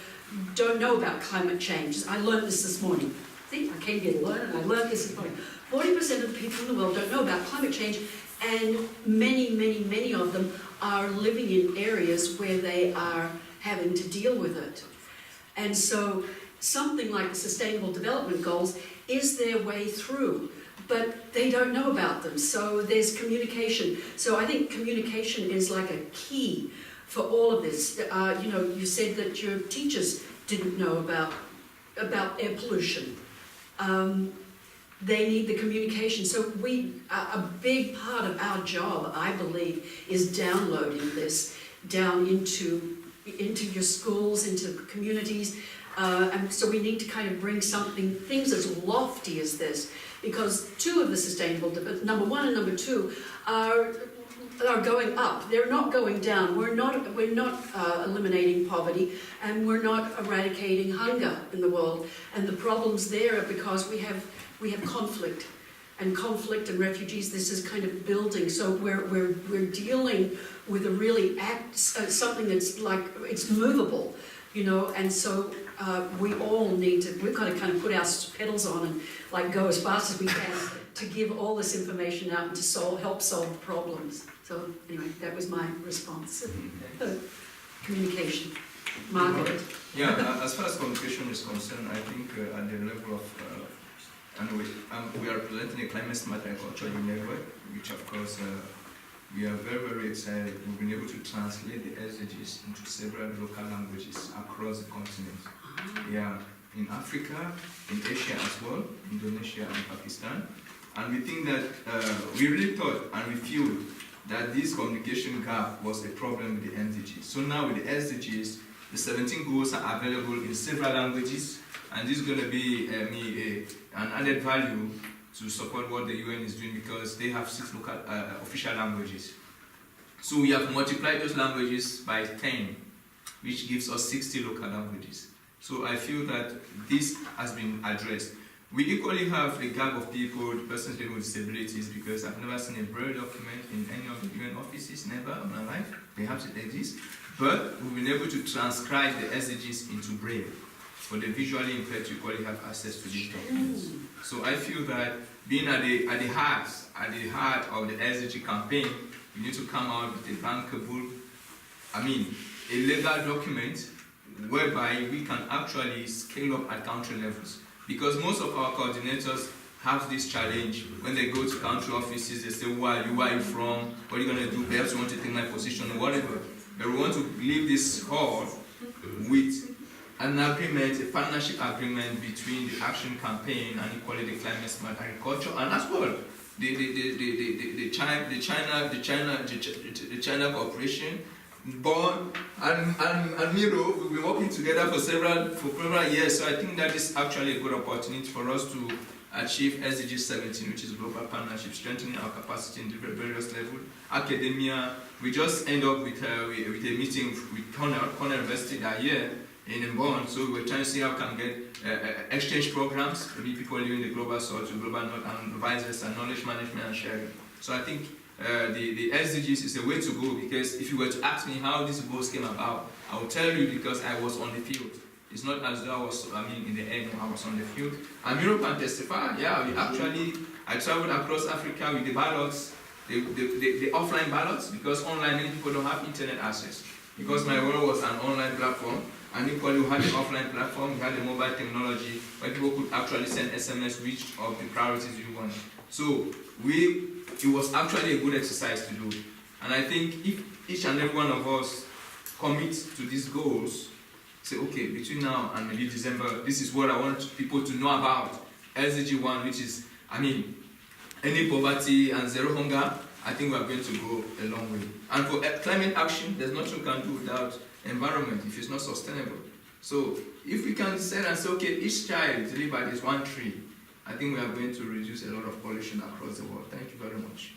don't know about climate change. I learned this morning. See, I came here to learn, and I learned this morning. 40% of the people in the world don't know about climate change, and many of them are living in areas where they are having to deal with it. And so something like the Sustainable Development Goals is their way through, but they don't know about them. So there's communication. So I think communication is like a key for all of this. You know, you said that your teachers didn't know about air pollution. They need the communication. So a big part of our job, I believe, is downloading this down into your schools, into communities. And so we need to kind of bring things as lofty as this, because two of the sustainable, number one and number two, are going up. They're not going down. We're not eliminating poverty, and we're not eradicating hunger in the world. And the problems there are because we have conflict and refugees. This is kind of building. So we're dealing with a really something that's like, it's movable, you know. And so we all need to. We've got to kind of put our pedals on and like go as fast as we can to give all this information out and to help solve problems. So anyway, that was my response. Communication. Margaret. Yeah, as far as communication is concerned, I think at the level of, we are presenting a climate smart agriculture network, which of course we are very, very excited. We've been able to translate the SDGs into several local languages across the continent. Yeah, in Africa, in Asia as well, Indonesia and Pakistan. And we think that we really thought and we feel that this communication gap was a problem with the SDGs. So now with the SDGs, the 17 goals are available in several languages, and this is going to be an added value to support what the UN is doing, because they have 6 local official languages. So we have multiplied those languages by 10, which gives us 60 local languages. So I feel that this has been addressed. We equally have the gap of people, persons living with disabilities, because I've never seen a Braille document in any of the UN offices, never in my life. Perhaps it exists. But we've been able to transcribe the SDGs into Braille. For the visually impaired to equally have access to these documents. So I feel that being at the heart of the SDG campaign, we need to come out with a bankable, a legal document whereby we can actually scale up at country levels. Because most of our coordinators have this challenge. When they go to country offices, they say, who are you, where are you from, what are you going to do, perhaps you want to take my position or whatever. But we want to leave this hall with an agreement, a partnership agreement between the action campaign and equally the climate smart agriculture, and as well the China cooperation, Bonn and Miro. We've been working together for several years. So I think that is actually a good opportunity for us to achieve SDG 17, which is global partnership, strengthening our capacity in different various levels. Academia, we just end up with a meeting with Cornell University that year in Bonn. So we're trying to see how we can get exchange programs, maybe people living in the global south to global north, and vice versa, knowledge management and sharing. So I think the SDGs is a way to go, because if you were to ask me how these goals came about, I will tell you because I was on the field. It's not as though I was, in the air, I was on the field. And Europe can testify, I traveled across Africa with the ballots, the offline ballots, because online many people don't have internet access. Because my role was an online platform, and equally we had an offline platform, we had a mobile technology, where people could actually send SMS which of the priorities you want. So it was actually a good exercise to do. And I think if each and every one of us commits to these goals, say, okay, between now and maybe December, this is what I want people to know about. SDG 1, which is, any poverty and zero hunger, I think we are going to go a long way. And for climate action, there's nothing we can do without environment if it's not sustainable. So if we can set and say, okay, each child to live by this one tree, I think we are going to reduce a lot of pollution across the world. Thank you very much.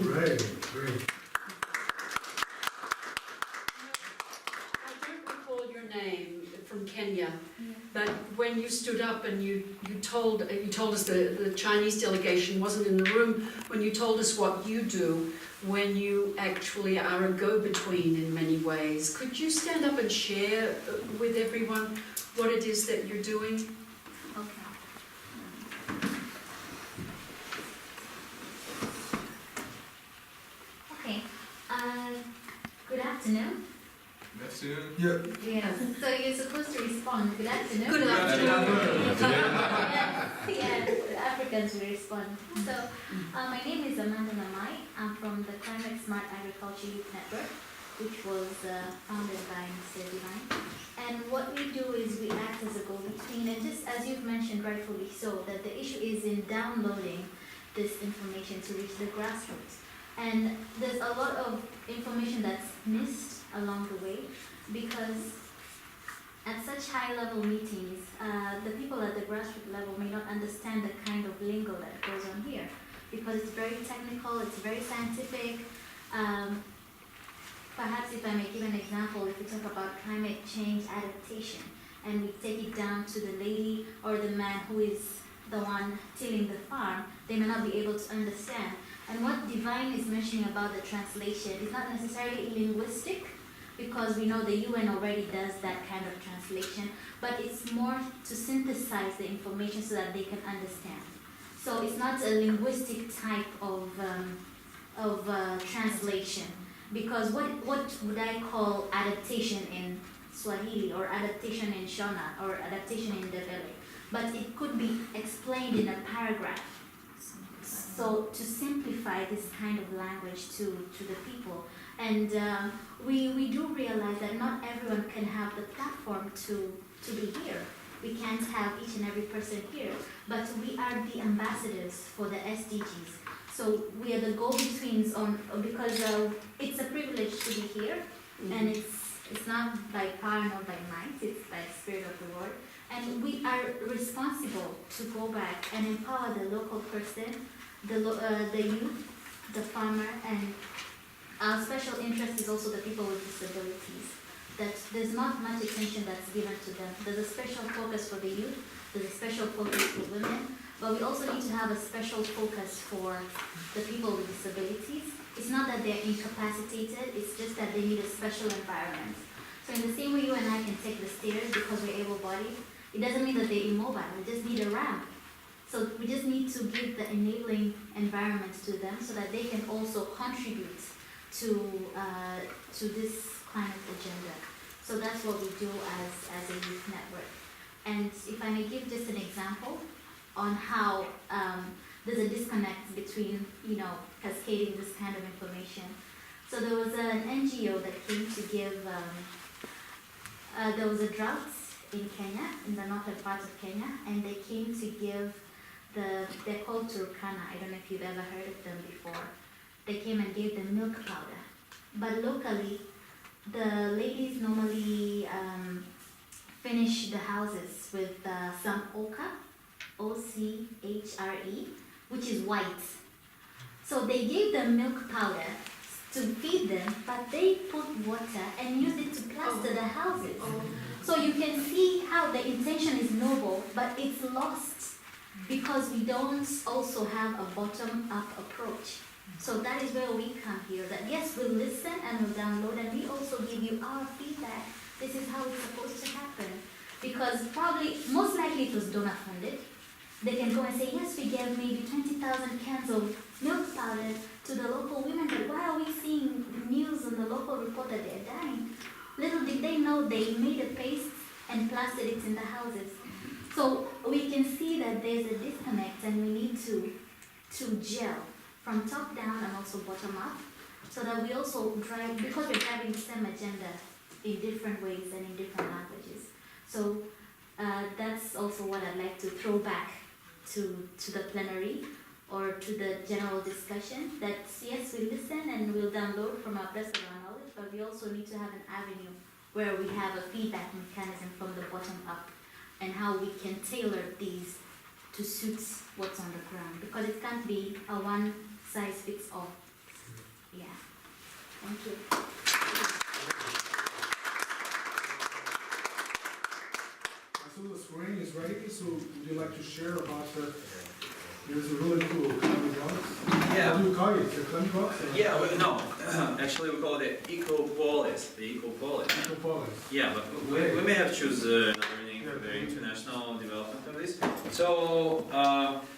Great. I don't recall your name from Kenya, but when you stood up and you told us the Chinese delegation wasn't in the room, when you told us what you do, when you actually are a go-between in many ways, could you stand up and share with everyone what it is that you're doing? Okay. Good afternoon. soon. Yeah. Yes, so you're supposed to respond. Good afternoon. Good afternoon. Yeah, the Africans will respond. So, my name is Amanda Namai. I'm from the Climate Smart Agriculture Youth Network, which was founded by Mr. Divine. And what we do is we act as a go-between, and just as you've mentioned rightfully so, that the issue is in downloading this information to reach the grassroots. And there's a lot of information that's missed along the way, because at such high-level meetings, the people at the grassroots level may not understand the kind of lingo that goes on here, because it's very technical, it's very scientific. Perhaps if I may give an example, if we talk about climate change adaptation, and we take it down to the lady or the man who is the one tilling the farm, they may not be able to understand. And what Divine is mentioning about the translation is not necessarily linguistic, because we know the UN already does that kind of translation, but it's more to synthesize the information so that they can understand. So it's not a linguistic type of translation, because what would I call adaptation in Swahili, or adaptation in Shona, or adaptation in Ndebele? But it could be explained in a paragraph. So to simplify this kind of language to the people. And we do realize that not everyone can have the platform to be here. We can't have each and every person here, but we are the ambassadors for the SDGs. So we are the go-betweens because it's a privilege to be here, and it's not by power nor by might, it's by the Spirit of the Lord. And we are responsible to go back and empower the local person, the youth, the farmer, and our special interest is also the people with disabilities. That there's not much attention that's given to them. There's a special focus for the youth, there's a special focus for women, but we also need to have a special focus for the people with disabilities. It's not that they're incapacitated, it's just that they need a special environment. So in the same way you and I can take the stairs because we're able-bodied, it doesn't mean that they're immobile, we just need a ramp. So we just need to give the enabling environment to them so that they can also contribute to this climate agenda. So that's what we do as a youth network. And if I may give just an example on how there's a disconnect between, cascading this kind of information. So there was an NGO that came to give, there was a drought in Kenya, in the northern part of Kenya, and they came to give they're called Turkana. I don't know if you've ever heard of them before. They came and gave them milk powder. But locally, the ladies normally finish the houses with some ochre, O-C-H-R-E, which is white. So they gave them milk powder to feed them, but they put water and used it to plaster the houses. So you can see how the intention is noble, but it's lost because we don't also have a bottom-up approach. So that is where we come here, that yes, we'll listen and we'll download, and we also give you our feedback. This is how it's supposed to happen. Because probably, most likely it was donor funded. They can go and say, yes, we gave maybe 20,000 cans of milk powder to the local women, but why are we seeing news on the local report that they're dying? Little did they know they made a paste and plastered it in the houses. So we can see that there's a disconnect, and we need to gel from top down and also bottom up, so that we also drive, because we're driving the same agenda in different ways and in different languages. So that's also what I'd like to throw back to the plenary or to the general discussion, that yes, we listen and we'll download from our best of our knowledge, but we also need to have an avenue where we have a feedback mechanism from the bottom up, and how we can tailor these to suit what's on the ground, because it can't be a one size fits all. Yeah. Thank you. So the screen is ready, so would you like to share about there's a really cool climate box? Yeah. What do you call it? The climate box? Yeah, actually we call it Ecopolis, the Ecopolis. Ecopolis. Yeah, but we may have choose another name for the international development of this. So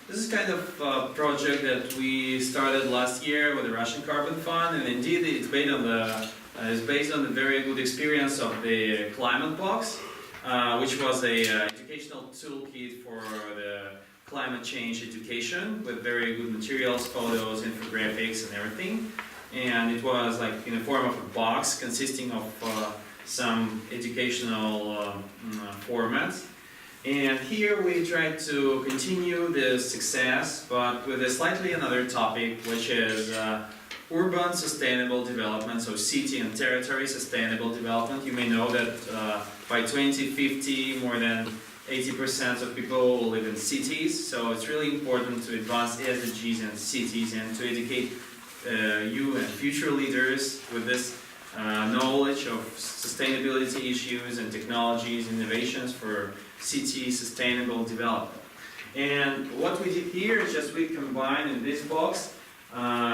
this is kind of a project that we started last year with the Russian Carbon Fund, and indeed it's based on the is based on the very good experience of the Climate Box, which was a educational toolkit for the climate change education with very good materials, photos, infographics, and everything. And it was like in the form of a box consisting of some educational formats. And here we try to continue the success, but with a slightly another topic, which is urban sustainable development, so city and territory sustainable development. You may know that by 2050, more than 80% of people will live in cities, so it's really important to advance SDGs in cities and to educate you and future leaders with this knowledge of sustainability issues and technologies, innovations for city sustainable development. And what we did here is just we combine in this box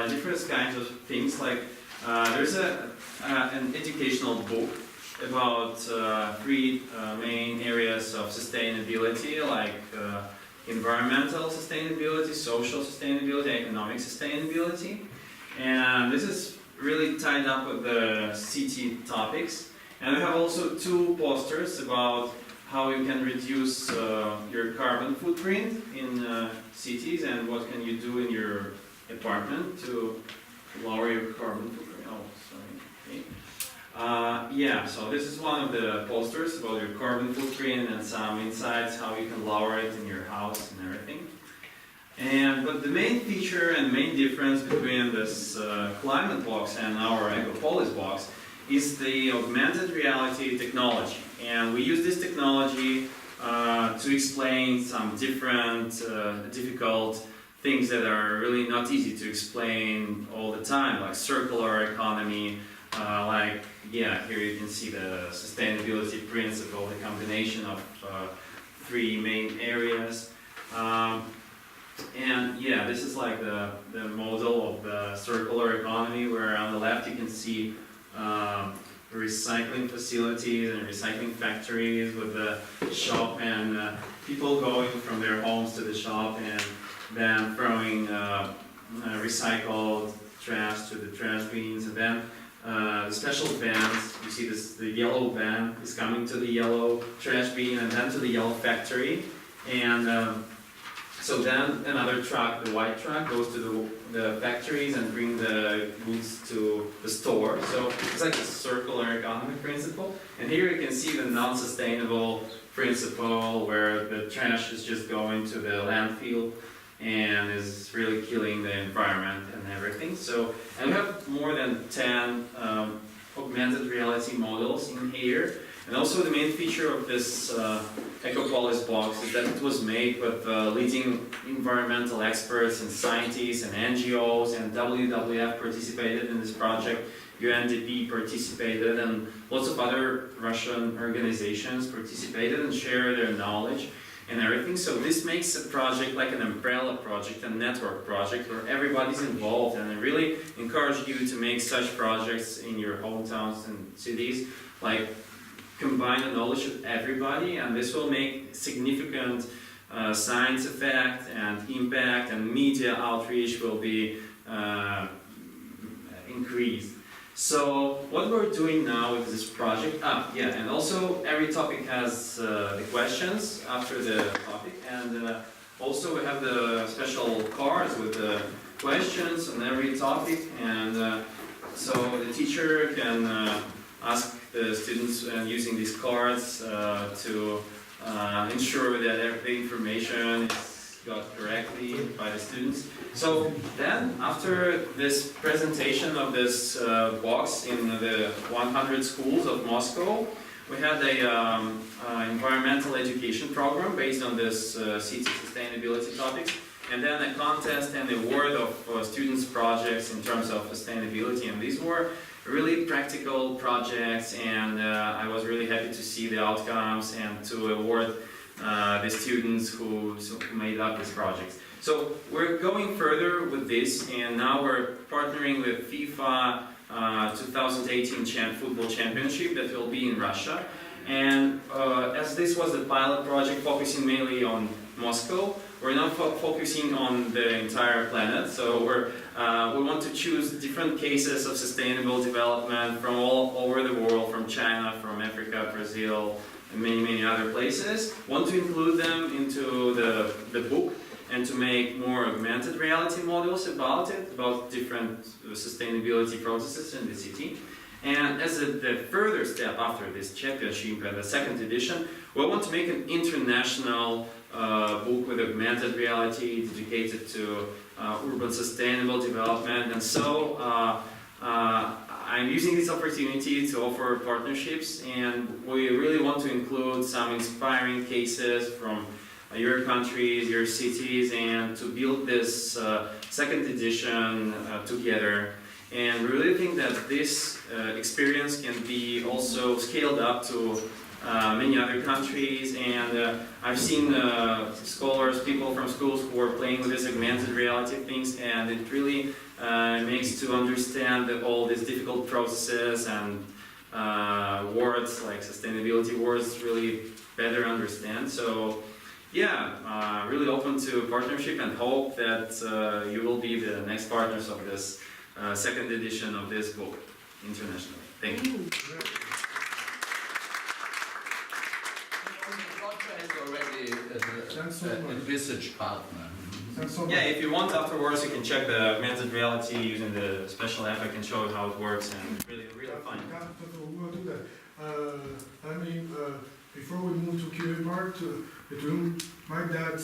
different kinds of things, like there's an educational book about three main areas of sustainability, like environmental sustainability, social sustainability, economic sustainability. And this is really tied up with the city topics. And we have also two posters about how you can reduce your carbon footprint in cities and what can you do in your apartment to lower your carbon footprint. Oh, sorry. Okay. Yeah, so this is one of the posters about your carbon footprint and some insights how you can lower it in your house and everything. But the main feature and main difference between this Climate Box and our Ecopolis box is the augmented reality technology. And we use this technology to explain some different difficult things that are really not easy to explain all the time, like circular economy, here you can see the sustainability principle, the combination of three main areas. This is like the model of the circular economy, where on the left you can see recycling facilities and recycling factories with the shop and people going from their homes to the shop and then throwing recycled trash to the trash bins, and then the special vans. You see this, the yellow van is coming to the yellow trash bin and then to the yellow factory, and so then another truck, the white truck, goes to the factories and bring the goods to the store. So it's like a circular economy principle. And here you can see the non-sustainable principle, where the trash is just going to the landfill and is really killing the environment and everything. So, and we have more than 10 augmented reality models in here. And also the main feature of this Ecopolis box is that it was made with leading environmental experts and scientists and NGOs, and WWF participated in this project, UNDP participated, and lots of other Russian organizations participated and shared their knowledge and everything. So this makes a project like an umbrella project, a network project where everybody's involved, and I really encourage you to make such projects in your hometowns and cities, like combine the knowledge of everybody, and this will make significant science effect and impact, and media outreach will be increased. So what we're doing now with this project, and also every topic has the questions after the topic, and also we have the special cards with the questions on every topic, and so the teacher can ask the students using these cards to ensure that the information is got correctly by the students. So then, after this presentation of this box in the 100 schools of Moscow, we had a environmental education program based on this city sustainability topics, and then a contest and award of students' projects in terms of sustainability, and these were really practical projects, and I was really happy to see the outcomes and to award the students who made up these projects. So we're going further with this, and now we're partnering with FIFA 2018 Football Championship that will be in Russia. And as this was a pilot project focusing mainly on Moscow, we're now focusing on the entire planet. So we're We want to choose different cases of sustainable development from all over the world, from China, from Africa, Brazil, and many other places. Want to include them into the book and to make more augmented reality models about it, about different sustainability processes in the city. And as the further step after this championship and the second edition, we want to make an international book with augmented reality dedicated to urban sustainable development. And so I'm using this opportunity to offer partnerships, and we really want to include some inspiring cases from your countries, your cities, and to build this second edition together. And we really think that this experience can be also scaled up to many other countries, and I've seen scholars, people from schools who are playing with these augmented reality things, and it really makes to understand all these difficult processes and words like sustainability words really better understand. So yeah, really open to partnership and hope that you will be the next partners of this second edition of this book internationally. Thank you. Thanks so much. Envisaged partner. Thanks so much. Yeah, if you want afterwards, you can check the augmented reality using the special app. I can show you how it works, and it's really fun. We will do that. I mean, before we move to Q&A part, it will mind that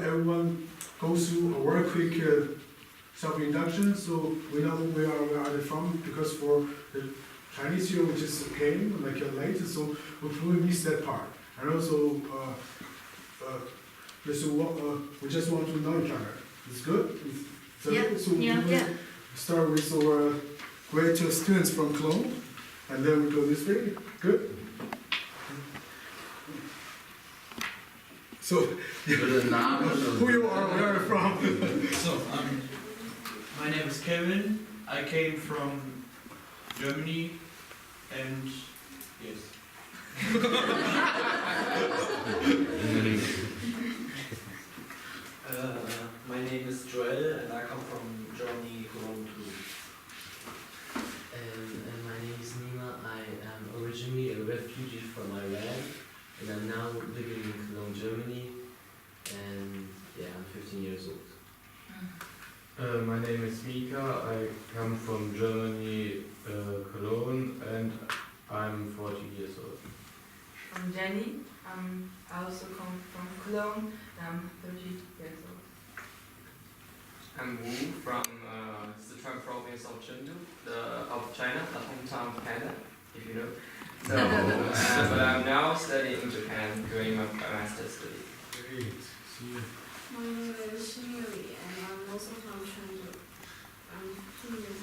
everyone goes through a very quick self-induction, so we know where we are from, because for the Chinese year we just came like late, so we probably missed that part. And also, we just want to know each other. It's good? So, Yeah. so we Yeah. will start with our great students from Cologne, and then we go this way. Good? So, who you are, where are you from? So, my name is Kevin. I came from Germany, and yes. My name is Joel, and I come from Germany, Cologne too. And my name is Nima. I am originally a refugee from Iran, and I'm now living in Cologne, Germany. And yeah, I'm 15 years old. My name is Mika. I come from Germany, Cologne, and I'm 40 years old. I'm Jenny. I also come from Cologne, and I'm 30 years old. I'm Wu from Sichuan province of Chengdu, of China, the hometown of Canada, if you know. So, but I'm now studying in Japan, doing my master's study. Great. See you. My name is Yuli, and I'm also from Chengdu. I'm 2 years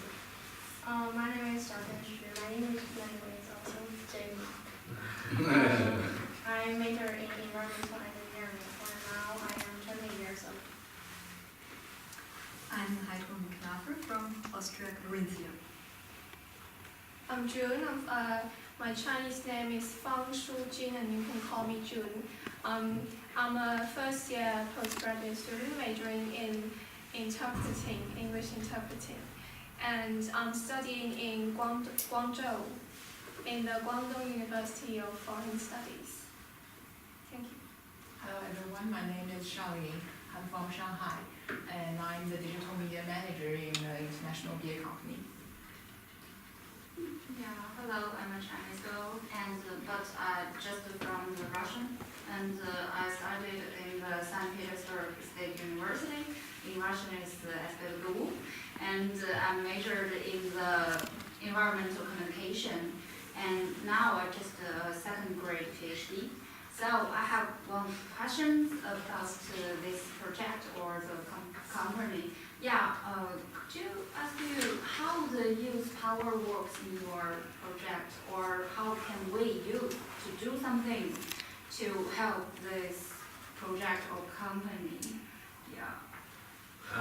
old. My name is Xiaotian Xu. My English language is also Jamie. I major in environmental engineering, and now I am 20 years old. I'm Heidrun Knaffer from Austria, Carinthia. I'm June. My Chinese name is Fang Shujin, and you can call me June. I'm a first-year postgraduate student majoring in interpreting, English interpreting, and I'm studying in Guangzhou, in the Guangdong University of Foreign Studies. Thank you. Hello everyone, my name is Xiaoying. I'm from Shanghai, and I'm the digital media manager in the international beer company. Yeah, hello, I'm a Chinese girl, and but I just from the Russian, and I studied in the St. Petersburg State University. In Russian is the SPLGU, and I majored in the environmental communication, and now I just a second grade PhD. So I have one question about this project or the company. Yeah, could you ask you how the youth power works in your project, or how can we use to do something to help this project or company? Yeah.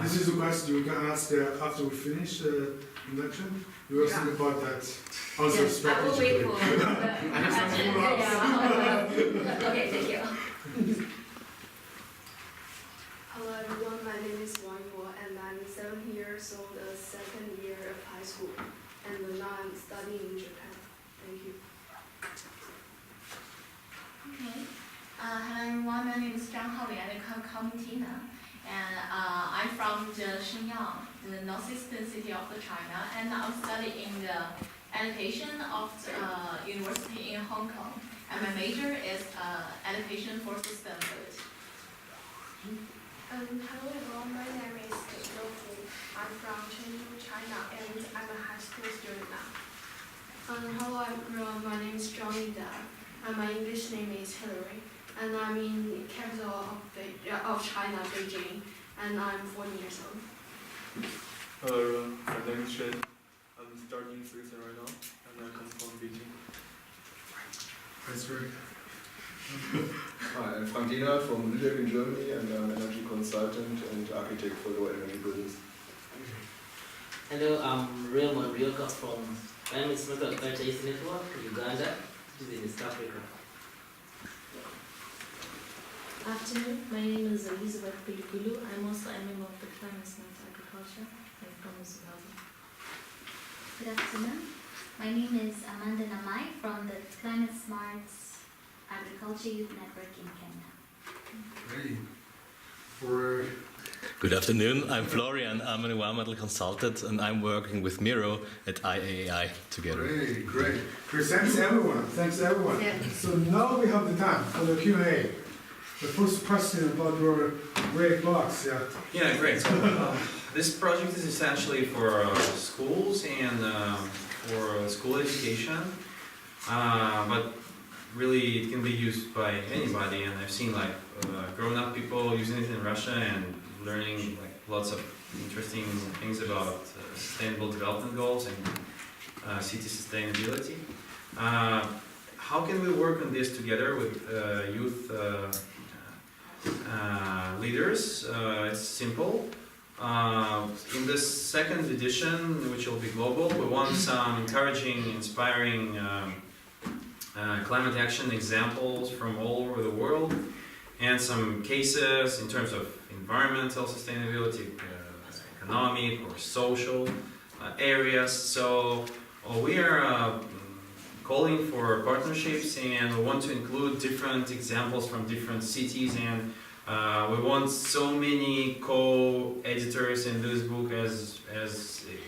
This is a question you can ask after we finish the induction. You will think about that also Yes, I will wait for Okay, thank you. Hello everyone, my name is Wang Yuo, and I'm the second year of high school, and now I'm studying in Japan. Thank you. Okay. Hello everyone, my name is Zhang Haoli, and I come Tina. And I'm from the Shenyang, the northeastern city of China, and I'm studying the education of the university in Hong Kong. And my major is education for sustainability. Hello everyone, my name is Youthink. I'm from Chengdu, China, and I'm a high school student now. Hello everyone, my name is Johnny Da, and my English name is Hillary, and I'm in capital of China, Beijing, and I'm 14 years old. Hello everyone, my name is Shen. I'm starting 6th right now, and I come from Beijing. That's great. Hi, I'm Frank from Lübeck in Germany, and I'm an energy consultant and architect for low energy buildings. Hello, I'm Raymond Ryoka from Climate Smart Culture East Network, Uganda, which is in East Africa. Afternoon, my name is Elizabeth Pilikulu. I'm also a member of the Climate Smart Agriculture. I'm from Zimbabwe. Good afternoon. My name is Amanda Namai from the Climate Smart Agriculture Youth Network in Kenya. Great. Good afternoon, I'm Florian. I'm an environmental consultant and I'm working with Miro at IAAI together. Great. Thanks everyone. Yeah. So now we have the time for the Q&A. The first question about your great blocks, yeah. Yeah, great. So, this project is essentially for schools and for school education, but really it can be used by anybody. And I've seen like grown-up people using it in Russia and learning like lots of interesting things about sustainable development goals and city sustainability. How can we work on this together with youth leaders? It's simple. In this second edition, which will be global, we want some encouraging, inspiring climate action examples from all over the world, and some cases in terms of environmental sustainability, economic or social areas. So we are calling for partnerships, and we want to include different examples from different cities, and we want so many co-editors in this book as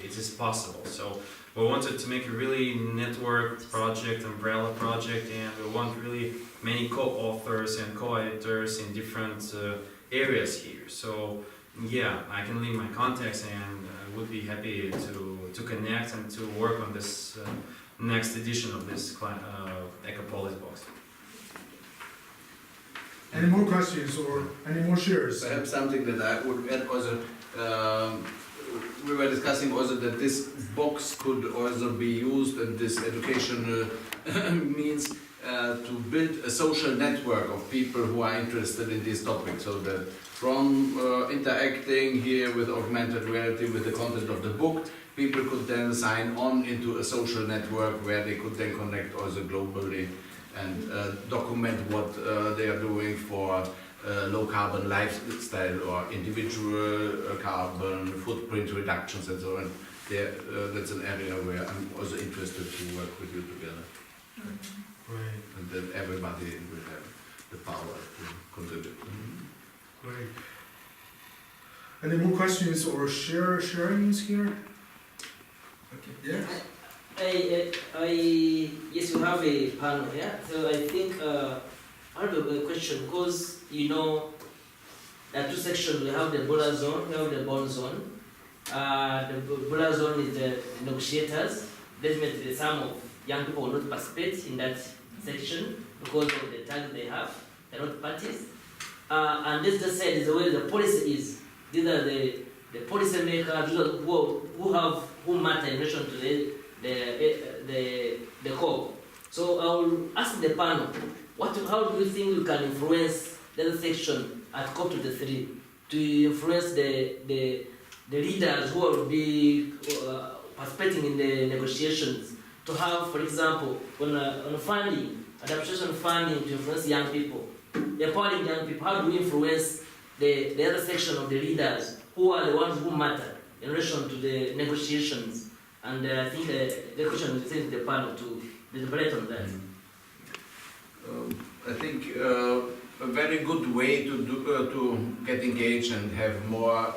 it is possible. So we wanted to make a really networked project, umbrella project, and we want really many co-authors and co-editors in different areas here. So yeah, I can leave my contacts, and I would be happy to connect and to work on this next edition of this Ecopolis box. Any more questions or any more shares? Perhaps something that I would add also, we were discussing also that this box could also be used, and this educational means to build a social network of people who are interested in these topics, so that from interacting here with augmented reality with the content of the book, people could then sign on into a social network where they could then connect also globally and document what they are doing for low carbon lifestyle or individual carbon footprint reductions and so on. That's an area where I'm also interested to work with you together. Great. And then everybody will have the power to contribute. Great. Any more questions or sharings here? Okay. Yes. Yes, you have a panel, yeah? So I think I have a question, because you know there are two sections. We have the border zone, we have the Bonn zone. The border zone is the negotiators. Definitely some of young people will not participate in that section because of the target they have. They're not parties. And this just said is the way the policy is. These are the policy makers who matter in relation to the core. So I will ask the panel, how do you think we can influence the other section at COP23 to influence the leaders who will be participating in the negotiations, to have, for example, on funding, adaptation funding to influence young people, empowering young people? How do we influence the other section of the leaders who are the ones who matter in relation to the negotiations. And I think the question is in the panel to deliberate on that. I think a very good way to get engaged and have more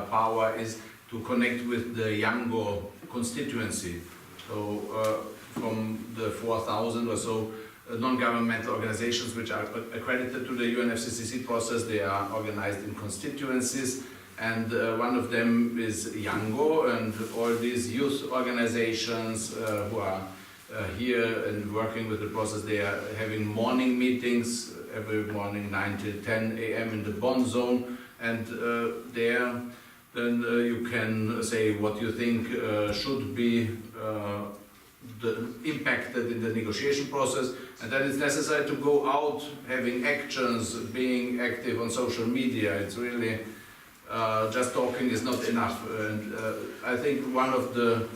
power is to connect with the younger constituency. So from the 4,000 or so non-governmental organizations which are accredited to the UNFCCC process, they are organized in constituencies, and one of them is Yango, and all these youth organizations who are here and working with the process, they are having morning meetings every morning 9 to 10 a.m. in the Bonn zone, and there then you can say what you think should be impacted in the negotiation process, and then it's necessary to go out having actions, being active on social media. It's really just talking is not enough, and I think one of the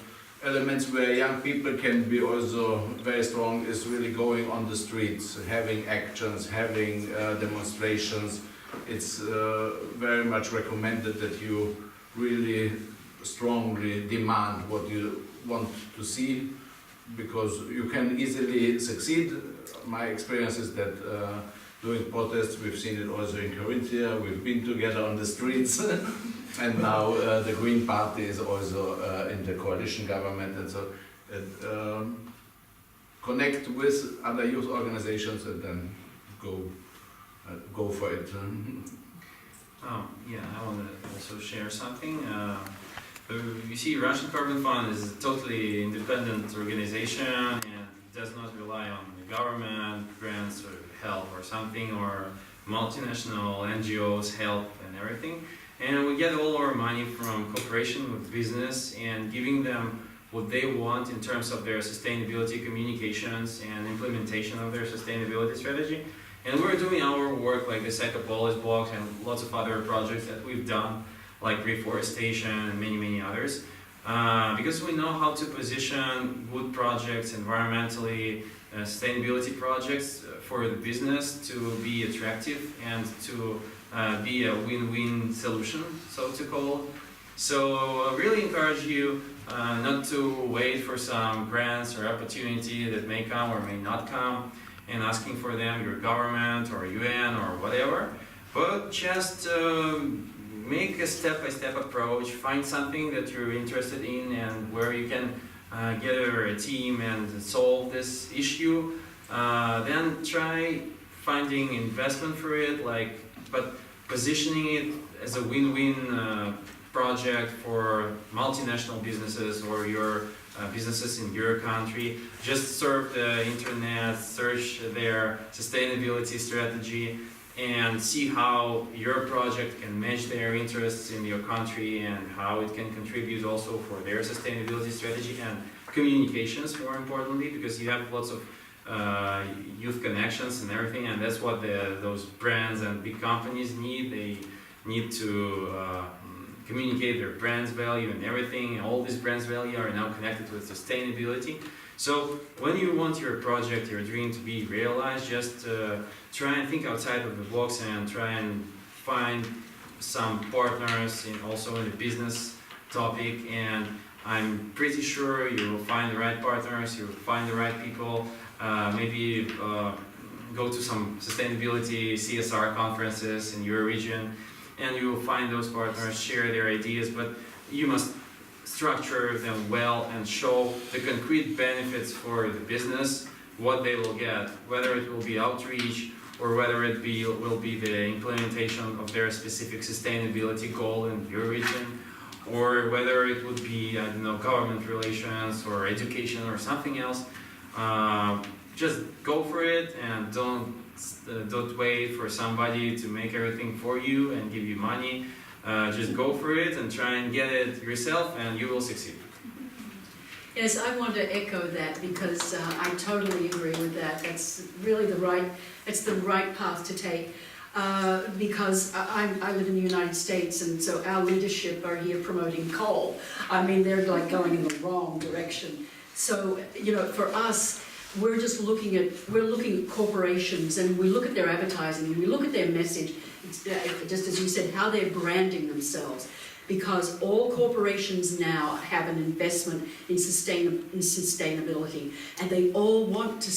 elements where young people can be also very strong is really going on the streets, having actions, having demonstrations. It's very much recommended that you really strongly demand what you want to see, because you can easily succeed. My experience is that doing protests, we've seen it also in Carinthia, we've been together on the streets, and now the Green Party is also in the coalition government, and so connect with other youth organizations and then go for it. Yeah, I want to also share something. You see, Russian Carbon Fund is a totally independent organization and does not rely on the government, grants or help or something, or multinational NGOs help and everything. And we get all our money from cooperation with business and giving them what they want in terms of their sustainability communications and implementation of their sustainability strategy. And we're doing our work like the Secopolis blocks and lots of other projects that we've done, like reforestation and many others, because we know how to position good projects, environmentally, sustainability projects for the business to be attractive and to be a win-win solution, so to call. So I really encourage you not to wait for some grants or opportunity that may come or may not come and asking for them, your government or UN or whatever, but just make a step-by-step approach, find something that you're interested in and where you can gather a team and solve this issue. Then try finding investment for it, but positioning it as a win-win project for multinational businesses or your businesses in your country. Just surf the internet, search their sustainability strategy, and see how your project can match their interests in your country and how it can contribute also for their sustainability strategy and communications, more importantly, because you have lots of youth connections and everything, and that's what those brands and big companies need. They need to communicate their brand's value and everything, and all these brands' value are now connected with sustainability. So when you want your project, your dream to be realized, just try and think outside of the box and try and find some partners also in the business topic, and I'm pretty sure you will find the right partners, you will find the right people, maybe go to some sustainability CSR conferences in your region, and you will find those partners, share their ideas, but you must structure them well and show the concrete benefits for the business, what they will get, whether it will be outreach or whether it will be the implementation of their specific sustainability goal in your region, or whether it would be, I don't know, government relations or education or something else. Just go for it and don't wait for somebody to make everything for you and give you money. Just go for it and try and get it yourself, and you will succeed. Yes, I want to echo that because I totally agree with that. That's really the right path to take. Because I live in the United States, and so our leadership are here promoting coal. I mean, they're like going in the wrong direction. So, for us, we're looking at corporations, and we look at their advertising, and we look at their message, just as you said, how they're branding themselves. because all corporations now have an investment in sustainability, and they all want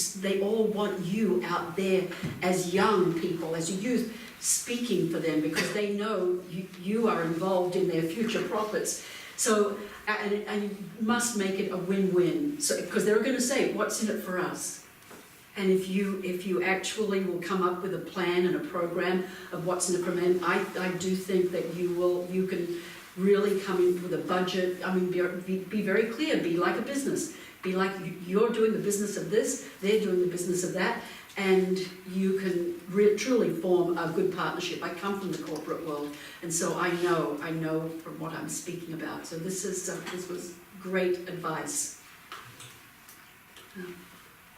you out there as young people, as a youth, speaking for them, because they know you are involved in their future profits. So, and you must make it a win-win, so, because they're going to say, what's in it for us? And if you actually will come up with a plan and a program of what's in it for them, I do think that you can really come in with a budget. I mean, be very clear, be like a business. Be like, you're doing the business of this, they're doing the business of that, and you can truly form a good partnership. I come from the corporate world, and so I know from what I'm speaking about. So this was great advice.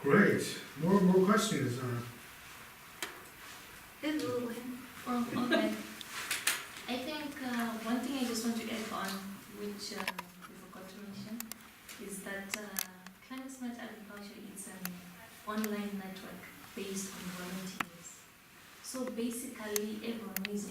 Great. More questions. Hello. Oh, okay. I think one thing I just want to add on, which we forgot to mention, is that Climate Smart Agriculture is an online network based on volunteers. So basically, everyone who is